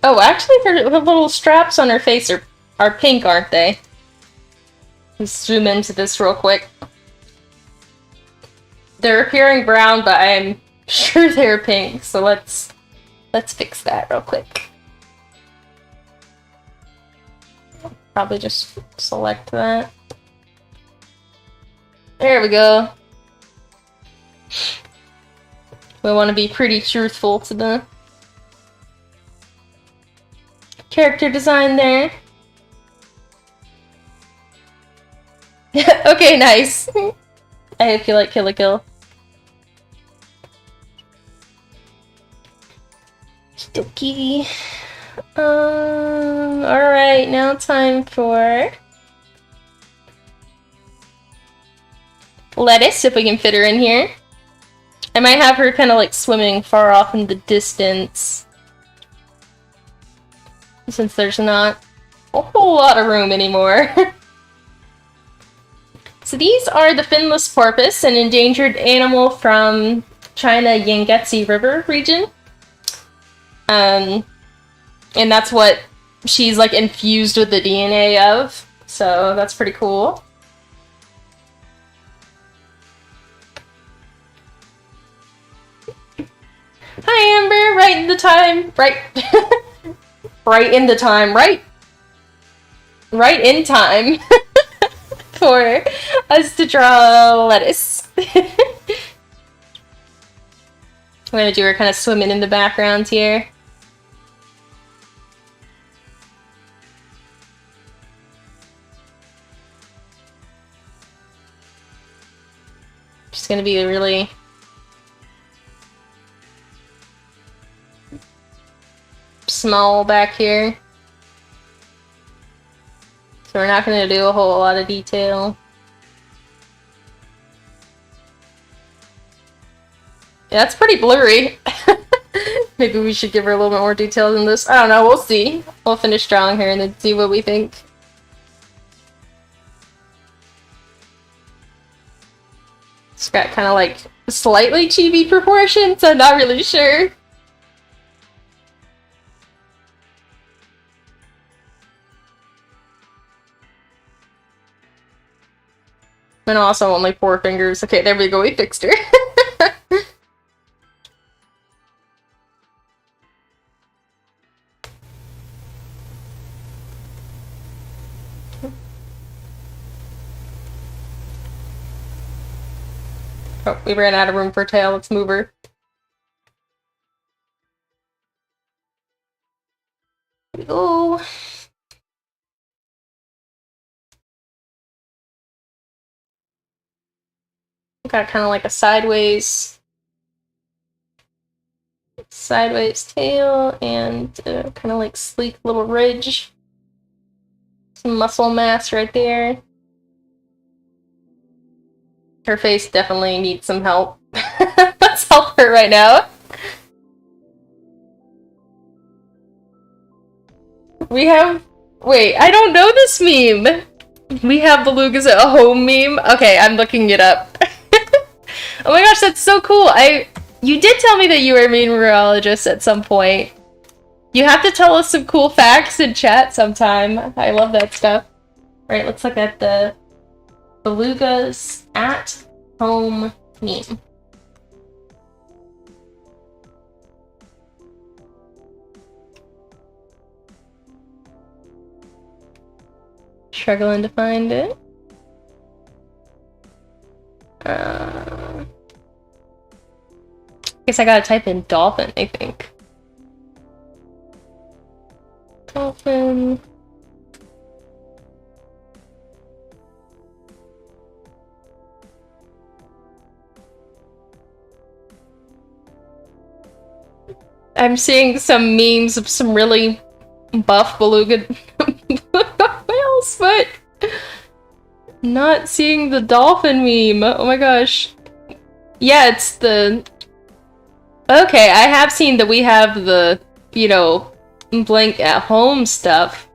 Oh, actually, her little straps on her face are pink, aren't they? Let's zoom into this real quick. They're appearing brown, but I'm sure they're pink, so let's fix that real quick. Probably just select that. There we go. We want to be pretty truthful to the character design there. Okay, nice. I hope you like Kill la Kill. Dokie. Alright, now time for lettuce, if we can fit her in here. I might have her kind of like swimming far off in the distance, since there's not a whole lot of room anymore. So these are the finless porpoise, an endangered animal from China Yangtze River region. And that's what she's like infused with the DNA of, so that's pretty cool. Hi Amber, right in the time, right in time for us to draw lettuce. I'm gonna do her kind of swimming in the background here. Just gonna be really small back here. So we're not gonna do a whole lot of detail. Yeah, that's pretty blurry. Maybe we should give her a little bit more detail than this. I don't know, we'll see. We'll finish drawing her and then see what we think. It's got kind of like slightly chibi proportions, I'm not really sure. And also only 4 fingers. Okay, there we go, we fixed her. Oh, we ran out of room for a tail. Let's move her. Here we go. Got kind of like a sideways tail and kind of like sleek little ridge. Some muscle mass right there. Her face definitely needs some help. Let's help her right now. We have... Wait, I don't know this meme! We have belugas at home meme? Okay, I'm looking it up. Oh my gosh, that's so cool! You did tell me that you were a meteorologist at some point. You have to tell us some cool facts in chat sometime. I love that stuff. Alright, let's look at the belugas at home meme. Struggling to find it. Guess I gotta type in dolphin, I think. Dolphin. I'm seeing some memes of some really buff beluga whales, but not seeing the dolphin meme. Oh my gosh. Yeah, it's the... Okay, I have seen that we have the, you know, blank at home stuff.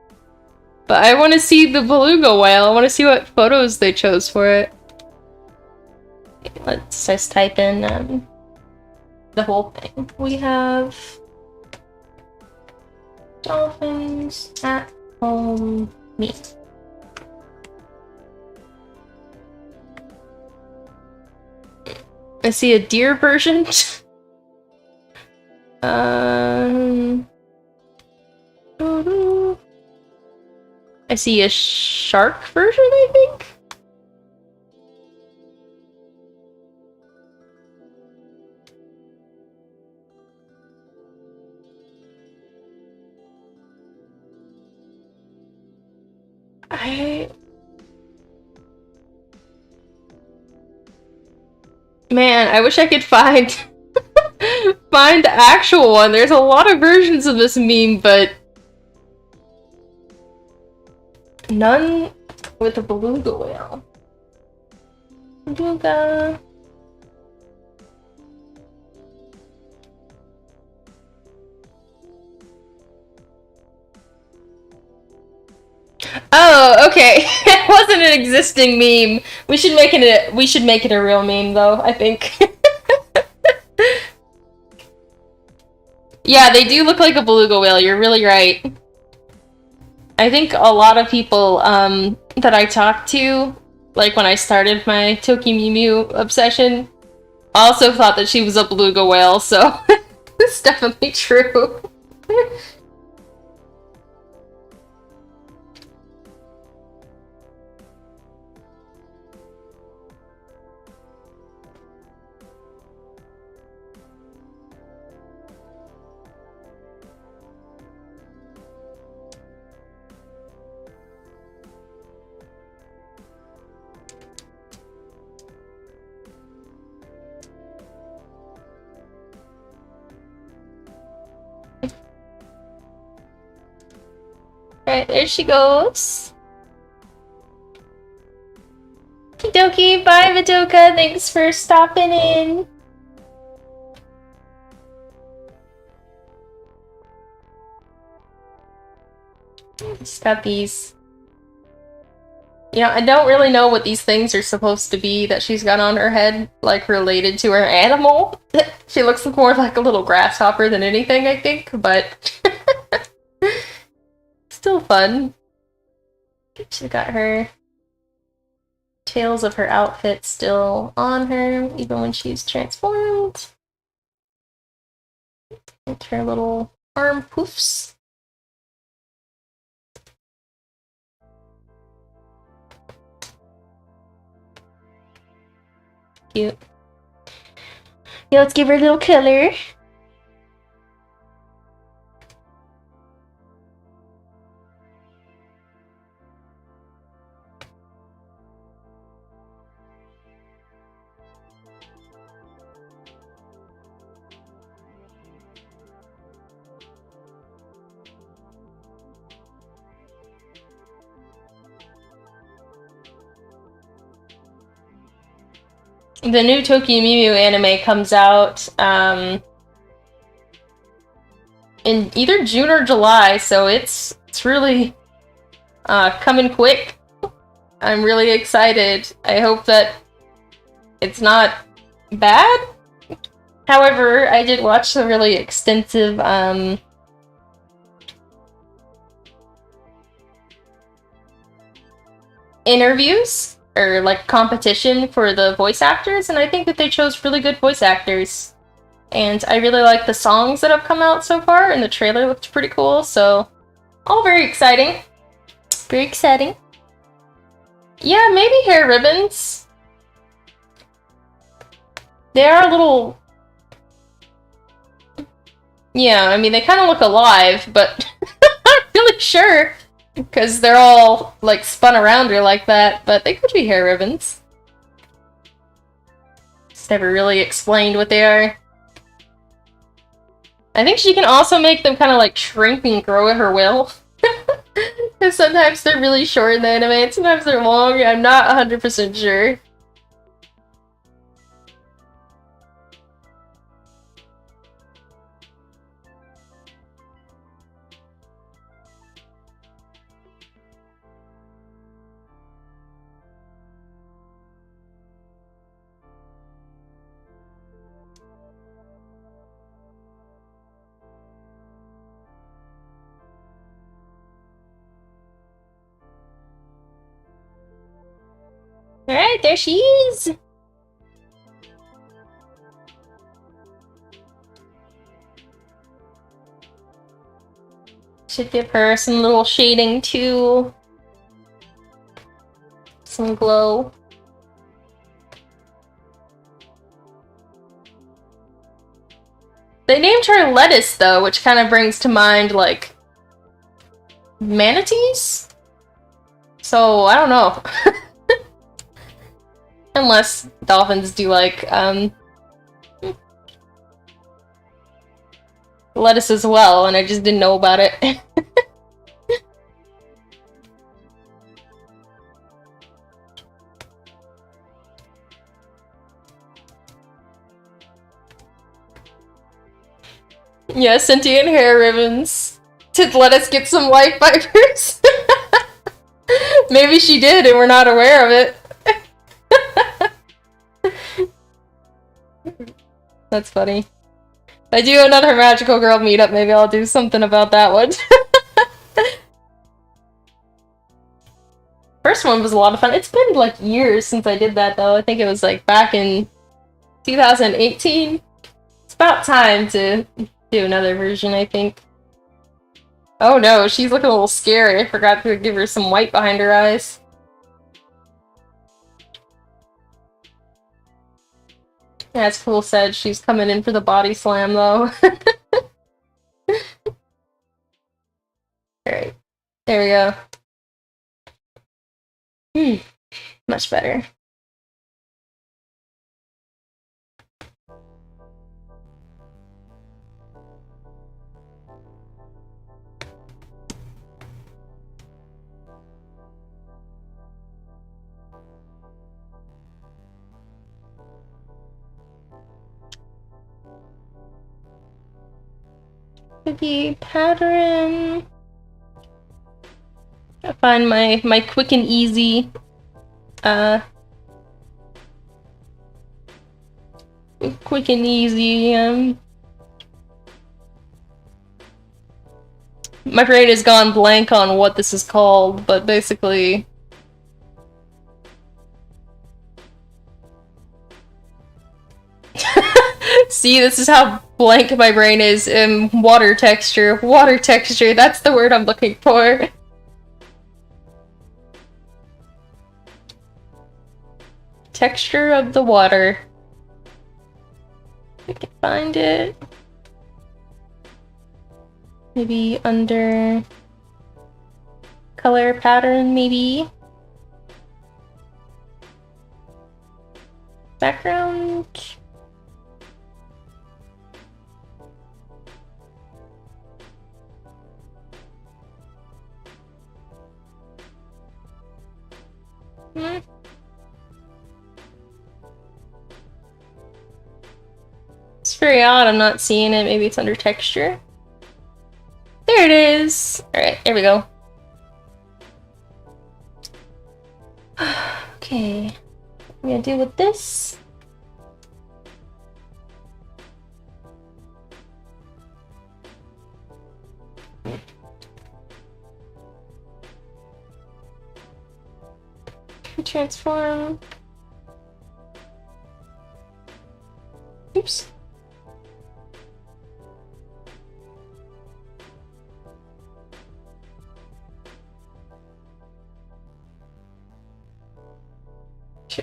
But I want to see the beluga whale. I want to see what photos they chose for it. Let's just type in the whole thing. We have dolphins at home meet. I see a deer version. I see a shark version, I think. Man, I wish I could find find the actual one. There's a lot of versions of this meme, but none with a beluga whale. Beluga. Oh, okay. It wasn't an existing meme. We should make it a real meme though, I think. Yeah, they do look like a beluga whale, you're really right. I think a lot of people that I talked to, like when I started my Toki Mimu obsession, also thought that she was a beluga whale, so it's definitely true. Alright, there she goes. Okie dokie, bye Madoka, thanks for stopping in. Just got these. You know, I don't really know what these things are supposed to be that she's got on her head, like related to her animal. She looks more like a little grasshopper than anything, I think, but still fun. She's got her tails of her outfit still on her, even when she's transformed. And her little arm poofs. Cute. Yeah, let's give her a little color. The new Toki Mimu anime comes out in either June or July, so it's really coming quick. I'm really excited. I hope that it's not bad. However, I did watch some really extensive interviews or like competition for the voice actors, and I think that they chose really good voice actors. And I really like the songs that have come out so far, and the trailer looked pretty cool, so all very exciting. Very exciting. Yeah, maybe hair ribbons. They are a little... Yeah, I mean, they kind of look alive, but I'm not really sure. Because they're all, like, spun around her like that, but they could be hair ribbons. It's never really explained what they are. I think she can also make them kind of, like, shrink and grow at her will. Because sometimes they're really short in the anime, and sometimes they're long. I'm not 100% sure. Alright, there she is! Should give her some little shading too. Some glow. They named her Lettuce though, which kind of brings to mind like manatees? So I don't know. Unless dolphins do like lettuce as well, and I just didn't know about it. Yeah, sentient hair ribbons to let us get some life fibers. Maybe she did and we're not aware of it. That's funny. If I do another magical girl meetup, maybe I'll do something about that one. First one was a lot of fun. It's been like years since I did that though. I think it was like back in 2018. It's about time to do another version, I think. Oh no, she's looking a little scary. I forgot to give her some white behind her eyes. As Cool said, she's coming in for the body slam though. Alright, there we go. Much better. The pattern. I find my quick and easy my brain has gone blank on what this is called, but basically see, this is how blank my brain is. Water texture. Water texture, that's the word I'm looking for. Texture of the water. I can find it. Maybe under color pattern, maybe. Background. It's very odd, I'm not seeing it. Maybe it's under texture. There it is! Alright, there we go. Okay. I'm gonna deal with this. Transform. Oops.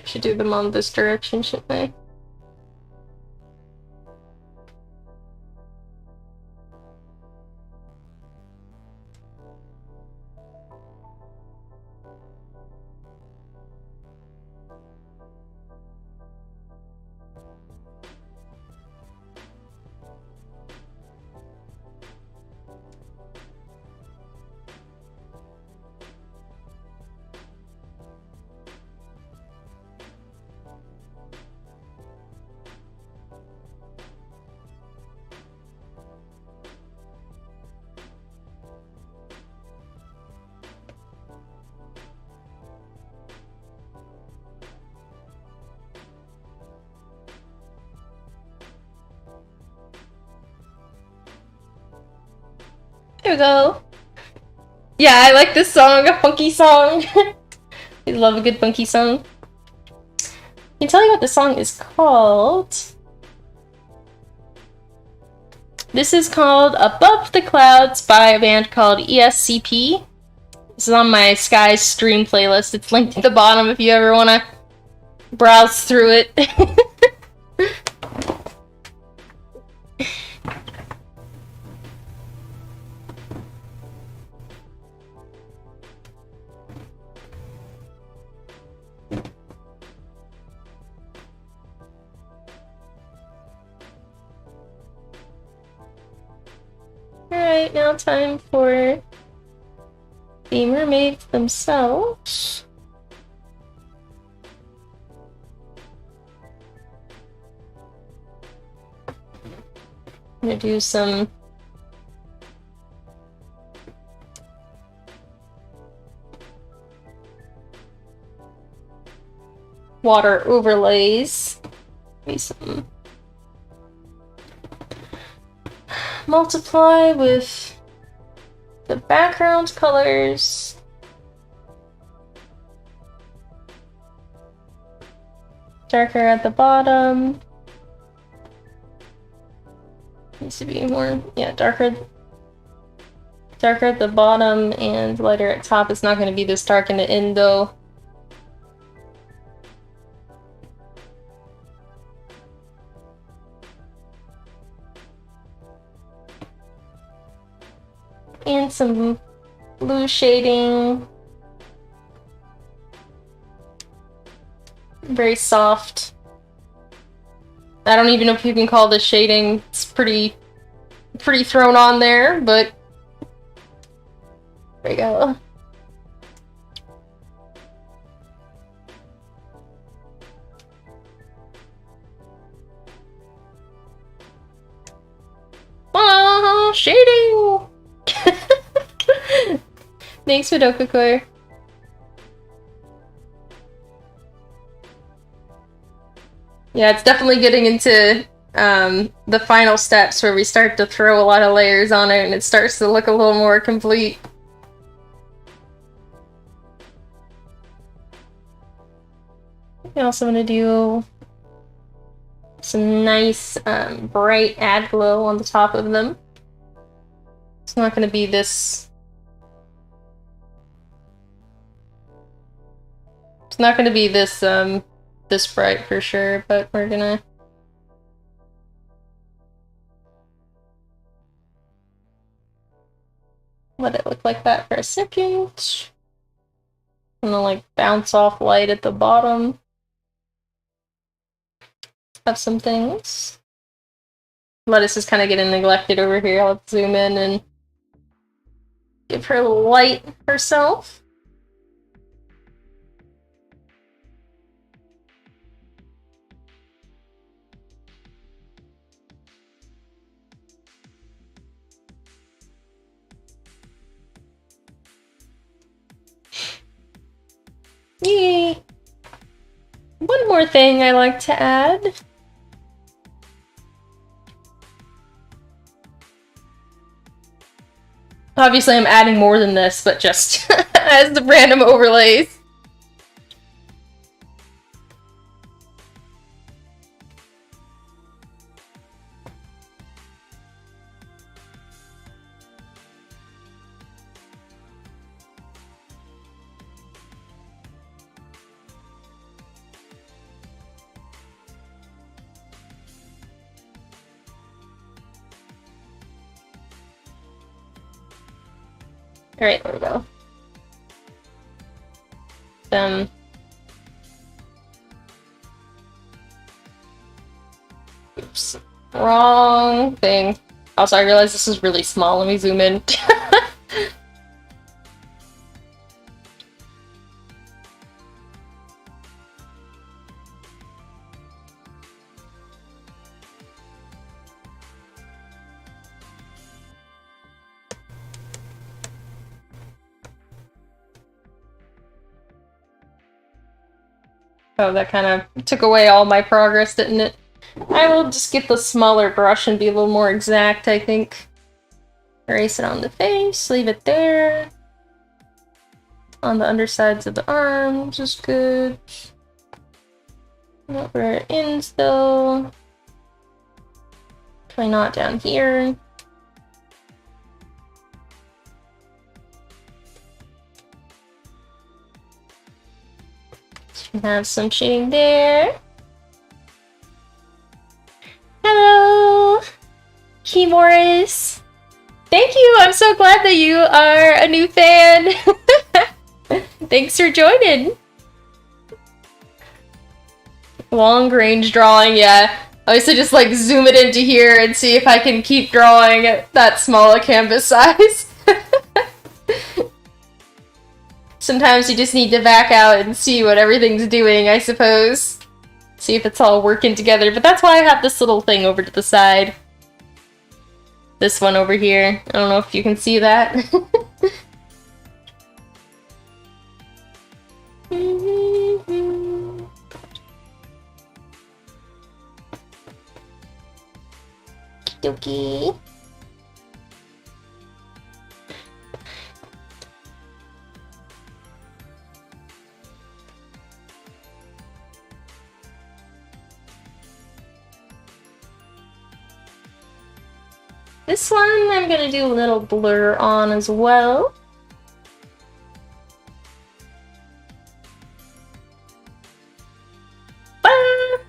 Should do them on this direction, shouldn't I? There we go. Yeah, I like this song, a funky song. I love a good funky song. can tell you what the song is called. This is called Above the Clouds by a band called ESCP. This is on my Skies stream playlist. It's linked at the bottom if you ever want to browse through it. Alright, now time for the mermaids themselves. I'm gonna do some water overlays. Maybe some multiply with the background colors. Darker at the bottom. Needs to be more, yeah, darker at the bottom and lighter at top. It's not going to be this dark in the end though. And some blue shading. Very soft. I don't even know if you can call this shading. It's pretty thrown on there, but there you go. Oh, shading! Thanks, Vidokakor. Yeah, it's definitely getting into the final steps where we start to throw a lot of layers on it and it starts to look a little more complete. I also want to do some nice bright add glow on the top of them. It's not going to be this... It's not going to be this this bright for sure, but we're gonna let it look like that for a second. I'm gonna like bounce off light at the bottom. Have some things. Lettuce is kind of getting neglected over here. I'll zoom in and give her a little light herself. Yay! One more thing I like to add. Obviously I'm adding more than this, but just as the random overlays. Alright, there we go. Oops. Wrong thing. Also, I realized this is really small. Let me zoom in. Oh, that kind of took away all my progress, didn't it? I will just get the smaller brush and be a little more exact, I think. Erase it on the face, leave it there. On the undersides of the arms is good. Not where it ends though. Try not down here. Should have some shading there. Hello, Keymoris. Thank you. I'm so glad that you are a new fan. Thanks for joining. Long range drawing, yeah. I used to just like zoom it into here and see if I can keep drawing at that small a canvas size. Sometimes you just need to back out and see what everything's doing, I suppose. See if it's all working together, but that's why I have this little thing over to the side. This one over here. I don't know if you can see that. Okie dokie. This one I'm gonna do a little blur on as well. I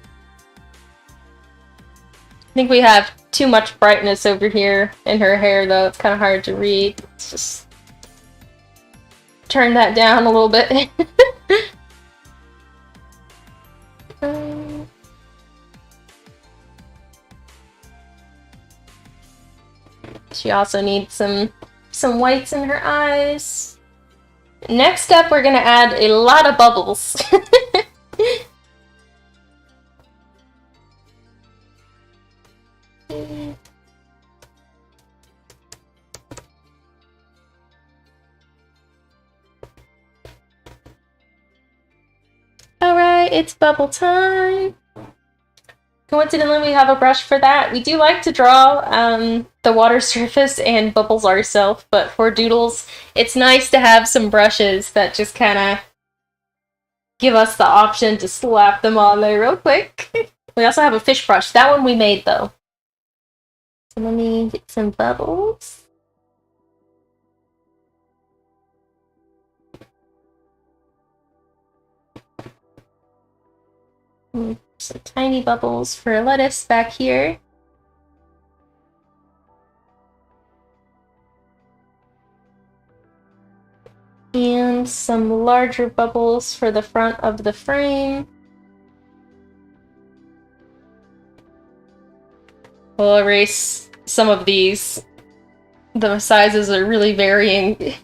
think we have too much brightness over here in her hair though, it's kind of hard to read. Let's just turn that down a little bit. She also needs some whites in her eyes. Next up, we're gonna add a lot of bubbles. Alright, it's bubble time. Coincidentally, we have a brush for that. We do like to draw the water surface and bubbles ourselves, but for doodles, it's nice to have some brushes that just kind of give us the option to slap them on there real quick. We also have a fish brush. That one we made, though. So let me get some bubbles. Some tiny bubbles for lettuce back here. And some larger bubbles for the front of the frame. We'll erase some of these. The sizes are really varying.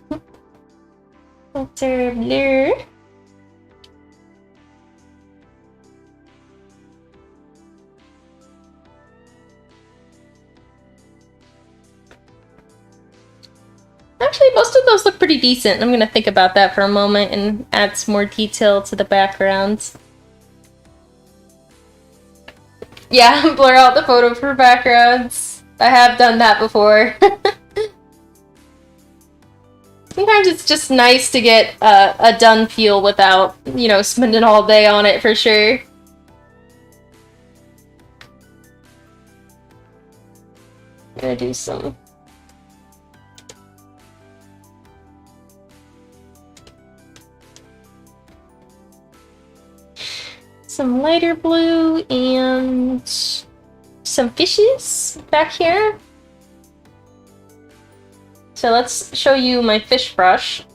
Filter blur. Actually, most of those look pretty decent. I'm gonna think about that for a moment and add some more detail to the background. Yeah, blur out the photo for backgrounds. I have done that before. Sometimes it's just nice to get a done feel without, you know, spending all day on it for sure. I'm gonna do some lighter blue and some fishes back here. So let's show you my fish brush.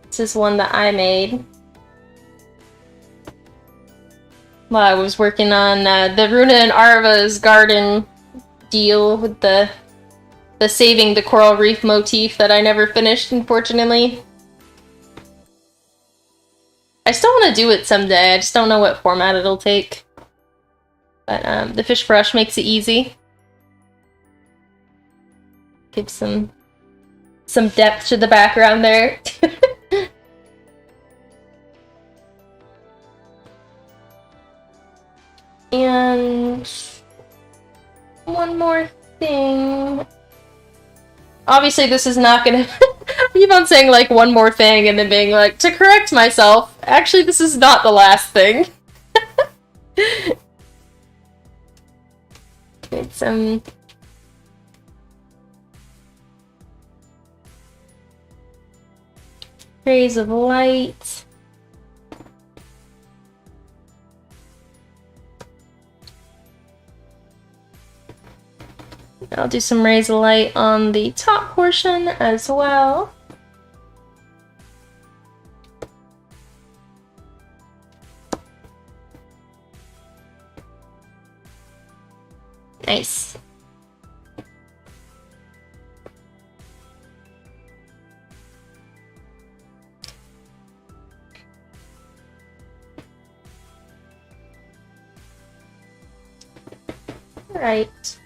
This is one that I made while I was working on the Runa and Arva's garden deal with the saving the coral reef motif that I never finished, unfortunately. I still want to do it someday, I just don't know what format it'll take. But the fish brush makes it easy. Give some depth to the background there. And one more thing. Obviously this is not gonna keep on saying like one more thing and then being like, to correct myself, actually this is not the last thing. Get some rays of light. I'll do some rays of light on the top portion as well. Nice. All right.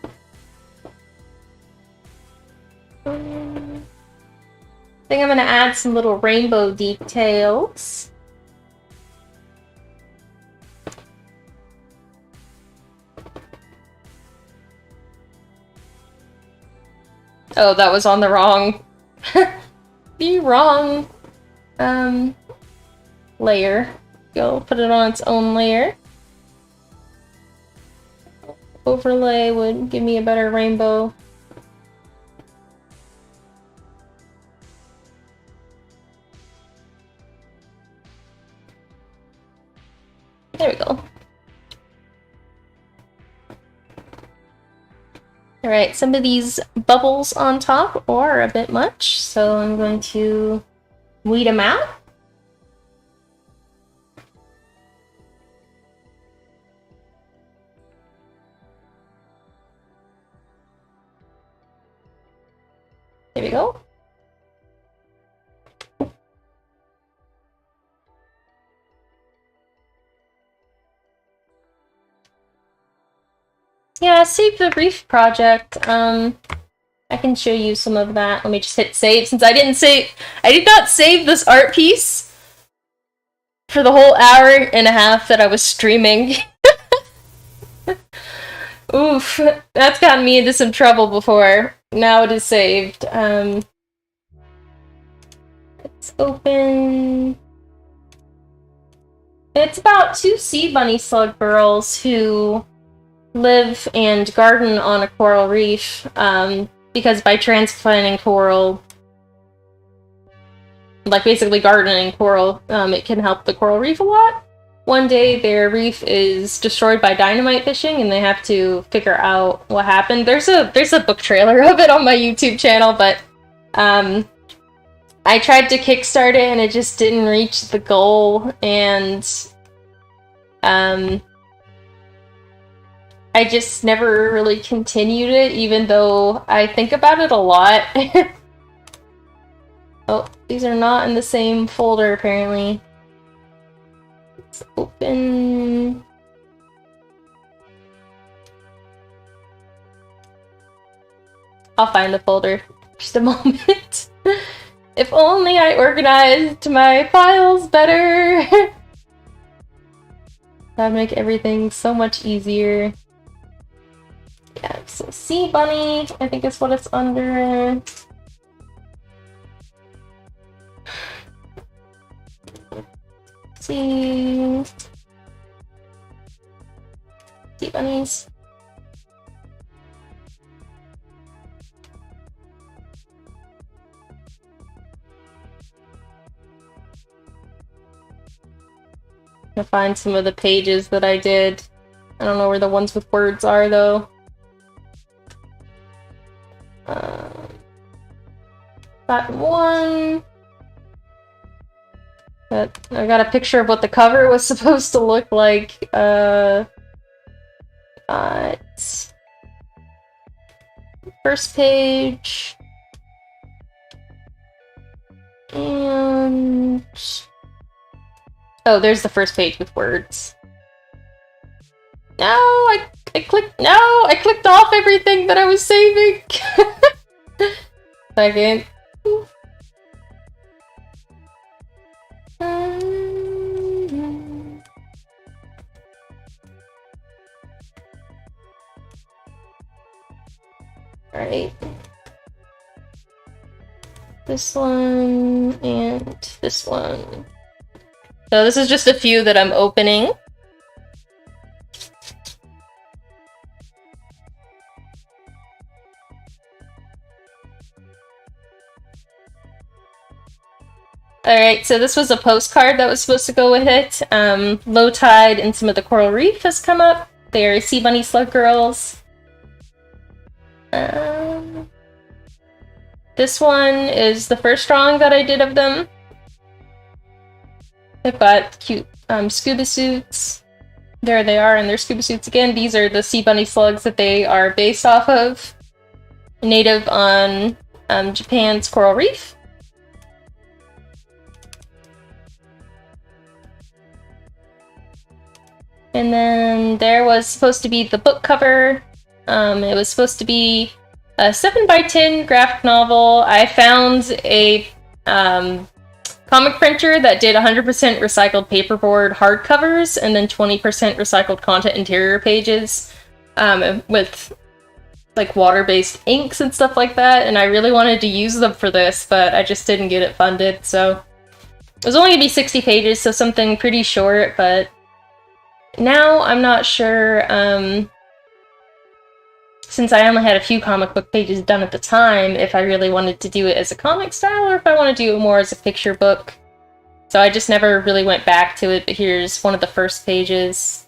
I think I'm gonna add some little rainbow details. Oh, that was on the wrong, layer. Go put it on its own layer. Overlay would give me a better rainbow. There we go. Alright, some of these bubbles on top are a bit much, so I'm going to weed them out. There we go. Yeah, save the reef project. I can show you some of that. Let me just hit save since I did not save this art piece for the whole hour and a half that I was streaming. Oof, that's gotten me into some trouble before. Now it is saved. Let's open. It's about 2 sea bunny slug girls who live and garden on a coral reef, because by transplanting coral, like basically gardening coral, it can help the coral reef a lot. One day their reef is destroyed by dynamite fishing and they have to figure out what happened. There's a book trailer of it on my YouTube channel, but I tried to kickstart it and it just didn't reach the goal, and I just never really continued it, even though I think about it a lot. Oh, these are not in the same folder, apparently. Let's open. I'll find the folder. Just a moment. If only I organized my files better. That'd make everything so much easier. Yeah, so Sea Bunny, I think is what it's under. Sea Bunnies. To find some of the pages that I did. I don't know where the ones with words are, though. Got one. But I got a picture of what the cover was supposed to look like. Got first page. And oh, there's the first page with words. No, I clicked off everything that I was saving. Second. Alright. This one and this one. So this is just a few that I'm opening. Alright, so this was a postcard that was supposed to go with it. Low tide and some of the coral reef has come up. They're sea bunny slug girls. This one is the first drawing that I did of them. They've got cute scuba suits. There they are in their scuba suits again. These are the sea bunny slugs that they are based off of. Native on Japan's coral reef. And then there was supposed to be the book cover. It was supposed to be a 7x10 graphic novel. I found a comic printer that did 100% recycled paperboard hardcovers and then 20% recycled content interior pages with like water-based inks and stuff like that, and I really wanted to use them for this, but I just didn't get it funded, so it was only gonna be 60 pages, so something pretty short, but now I'm not sure, since I only had a few comic book pages done at the time, if I really wanted to do it as a comic style or if I want to do it more as a picture book. So I just never really went back to it, but here's one of the first pages.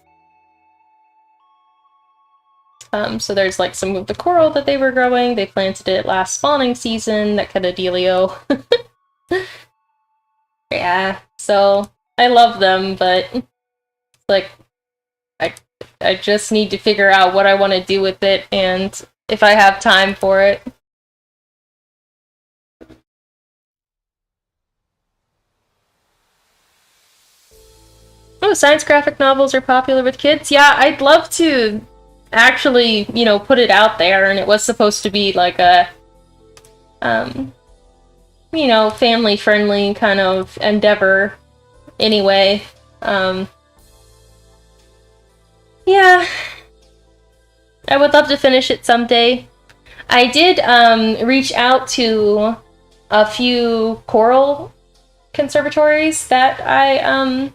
So there's like some of the coral that they were growing. They planted it last spawning season, that kind of dealio. Yeah, so I love them, but like I just need to figure out what I want to do with it and if I have time for it. Oh, science graphic novels are popular with kids? Yeah, I'd love to actually, you know, put it out there, and it was supposed to be like a, you know, family-friendly kind of endeavor anyway. Yeah, I would love to finish it someday. I did reach out to a few coral conservatories that I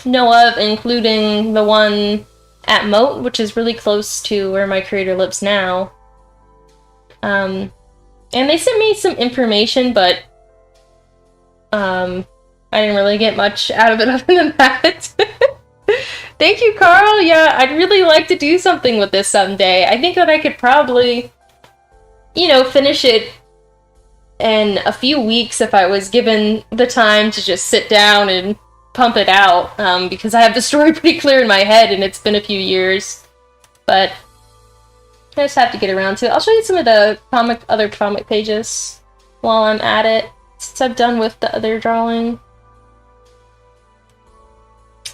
know of, including the one at Moat, which is really close to where my creator lives now. And they sent me some information, but I didn't really get much out of it other than that. Thank you, Carl! Yeah, I'd really like to do something with this someday. I think that I could probably, you know, finish it in a few weeks if I was given the time to just sit down and pump it out, because I have the story pretty clear in my head and it's been a few years. But I just have to get around to it. I'll show you some of the other comic pages while I'm at it, since I'm done with the other drawing.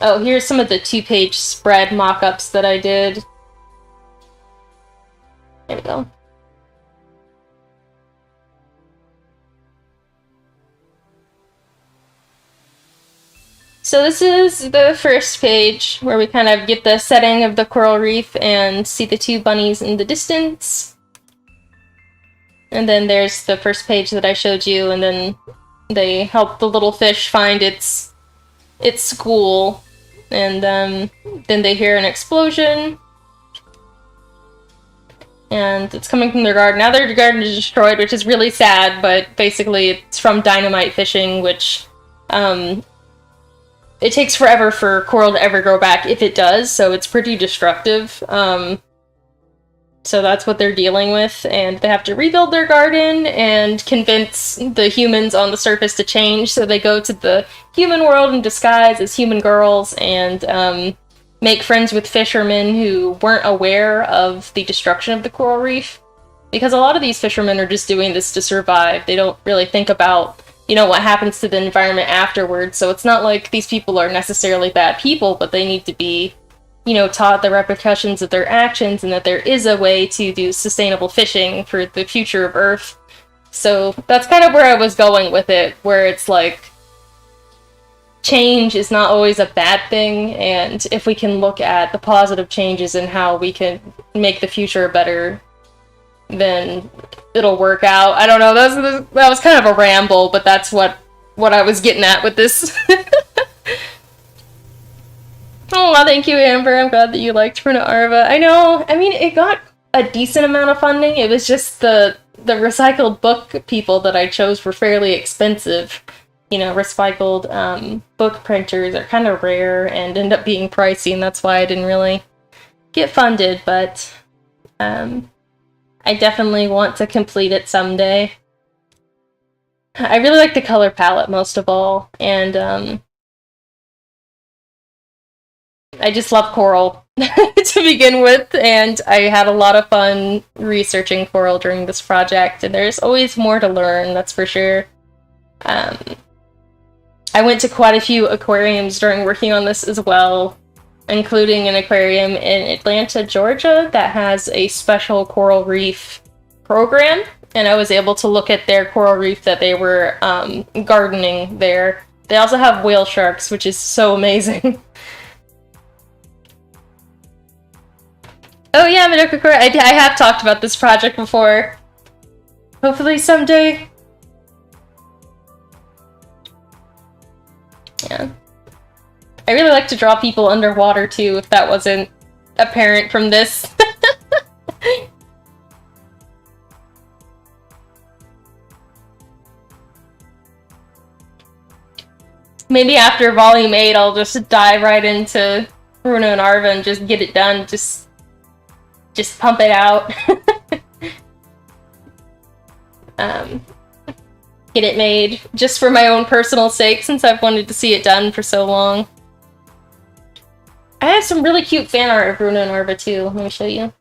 Oh, here's some of the 2-page spread mock-ups that I did. There we go. So this is the first page, where we kind of get the setting of the coral reef and see the two bunnies in the distance. And then there's the first page that I showed you, and then they help the little fish find its school. And then they hear an explosion. And it's coming from their garden. Now their garden is destroyed, which is really sad, but basically it's from dynamite fishing, which it takes forever for coral to ever grow back, if it does, so it's pretty destructive. So that's what they're dealing with, and they have to rebuild their garden and convince the humans on the surface to change, so they go to the human world in disguise as human girls and make friends with fishermen who weren't aware of the destruction of the coral reef. Because a lot of these fishermen are just doing this to survive. They don't really think about, you know, what happens to the environment afterwards, so it's not like these people are necessarily bad people, but they need to be, you know, taught the repercussions of their actions and that there is a way to do sustainable fishing for the future of Earth. So that's kind of where I was going with it, where it's like, change is not always a bad thing, and if we can look at the positive changes and how we can make the future better, then it'll work out. I don't know, that was kind of a ramble, but that's what I was getting at with this. Oh, thank you, Amber. I'm glad that you liked Pruna Arva. I know, I mean, it got a decent amount of funding. It was just the recycled book people that I chose were fairly expensive. recycled book printers are kind of rare and end up being pricey, and that's why I didn't really get funded, but I definitely want to complete it someday. I really like the color palette most of all, and I just love coral to begin with, and I had a lot of fun researching coral during this project, and there's always more to learn, that's for sure. I went to quite a few aquariums during working on this as well, including an aquarium in Atlanta, Georgia that has a special coral reef program, and I was able to look at their coral reef that they were gardening there. They also have whale sharks, which is so amazing. Oh yeah, Madoka-Kura, I have talked about this project before. Hopefully someday. Yeah. I really like to draw people underwater too, if that wasn't apparent from this. Maybe after Volume 8, I'll just dive right into Runa and Arva and just get it done. Just pump it out. Get it made, just for my own personal sake, since I've wanted to see it done for so long. I have some really cute fan art of Runa and Arva too. Let me show you.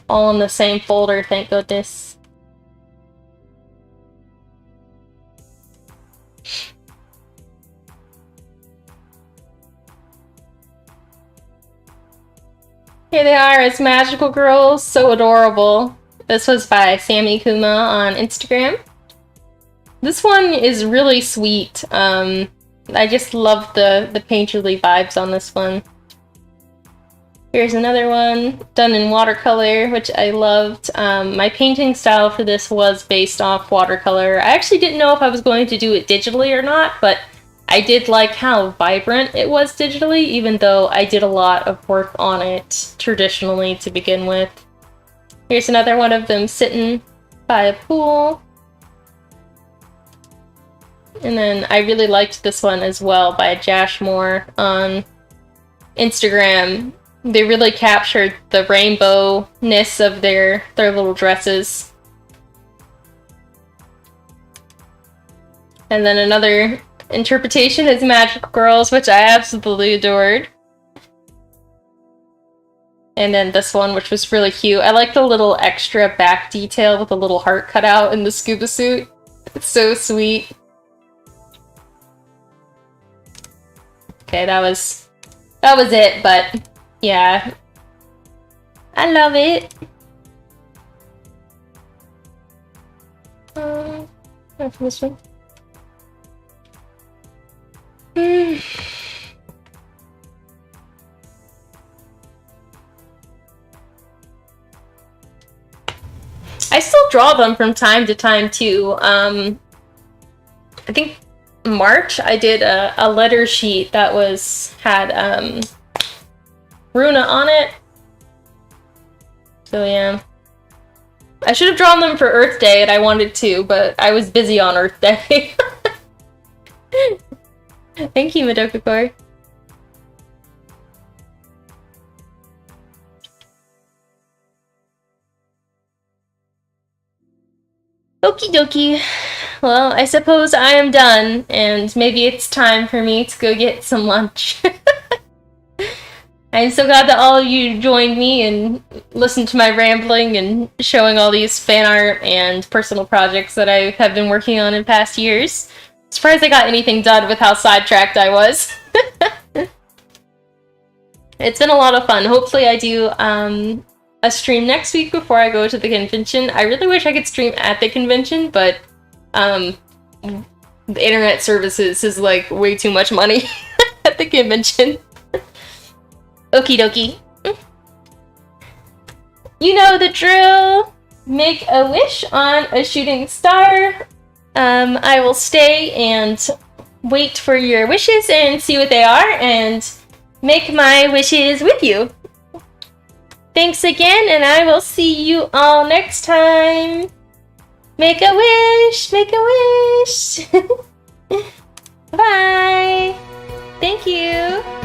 All in the same folder, thank goodness. Here they are as magical girls, so adorable. This was by Sammy Kuma on Instagram. This one is really sweet. I just love the painterly vibes on this one. Here's another one, done in watercolor, which I loved. My painting style for this was based off watercolor. I actually didn't know if I was going to do it digitally or not, but I did like how vibrant it was digitally, even though I did a lot of work on it traditionally to begin with. Here's another one of them sitting by a pool. And then I really liked this one as well by Jashmore on Instagram. They really captured the rainbow-ness of their little dresses. And then another interpretation is Magical Girls, which I absolutely adored. And then this one, which was really cute. I like the little extra back detail with a little heart cut out in the scuba suit. It's so sweet. Okay, that was it, but yeah. I love it. This one. I still draw them from time to time too. I think March I did a letter sheet that had Runa on it. So yeah. I should have drawn them for Earth Day and I wanted to, but I was busy on Earth Day. Thank you, Madoka-Kura. Okie dokie. Well, I suppose I am done, and maybe it's time for me to go get some lunch. I'm so glad that all of you joined me and listened to my rambling and showing all these fan art and personal projects that I have been working on in past years. Surprised I got anything done with how sidetracked I was. It's been a lot of fun. Hopefully I do a stream next week before I go to the convention. I really wish I could stream at the convention, but the internet services is like way too much money at the convention. Okie dokie. You know the drill. Make a wish on a shooting star. I will stay and wait for your wishes and see what they are and make my wishes with you. Thanks again, and I will see you all next time. Make a wish, make a wish. Bye. Thank you.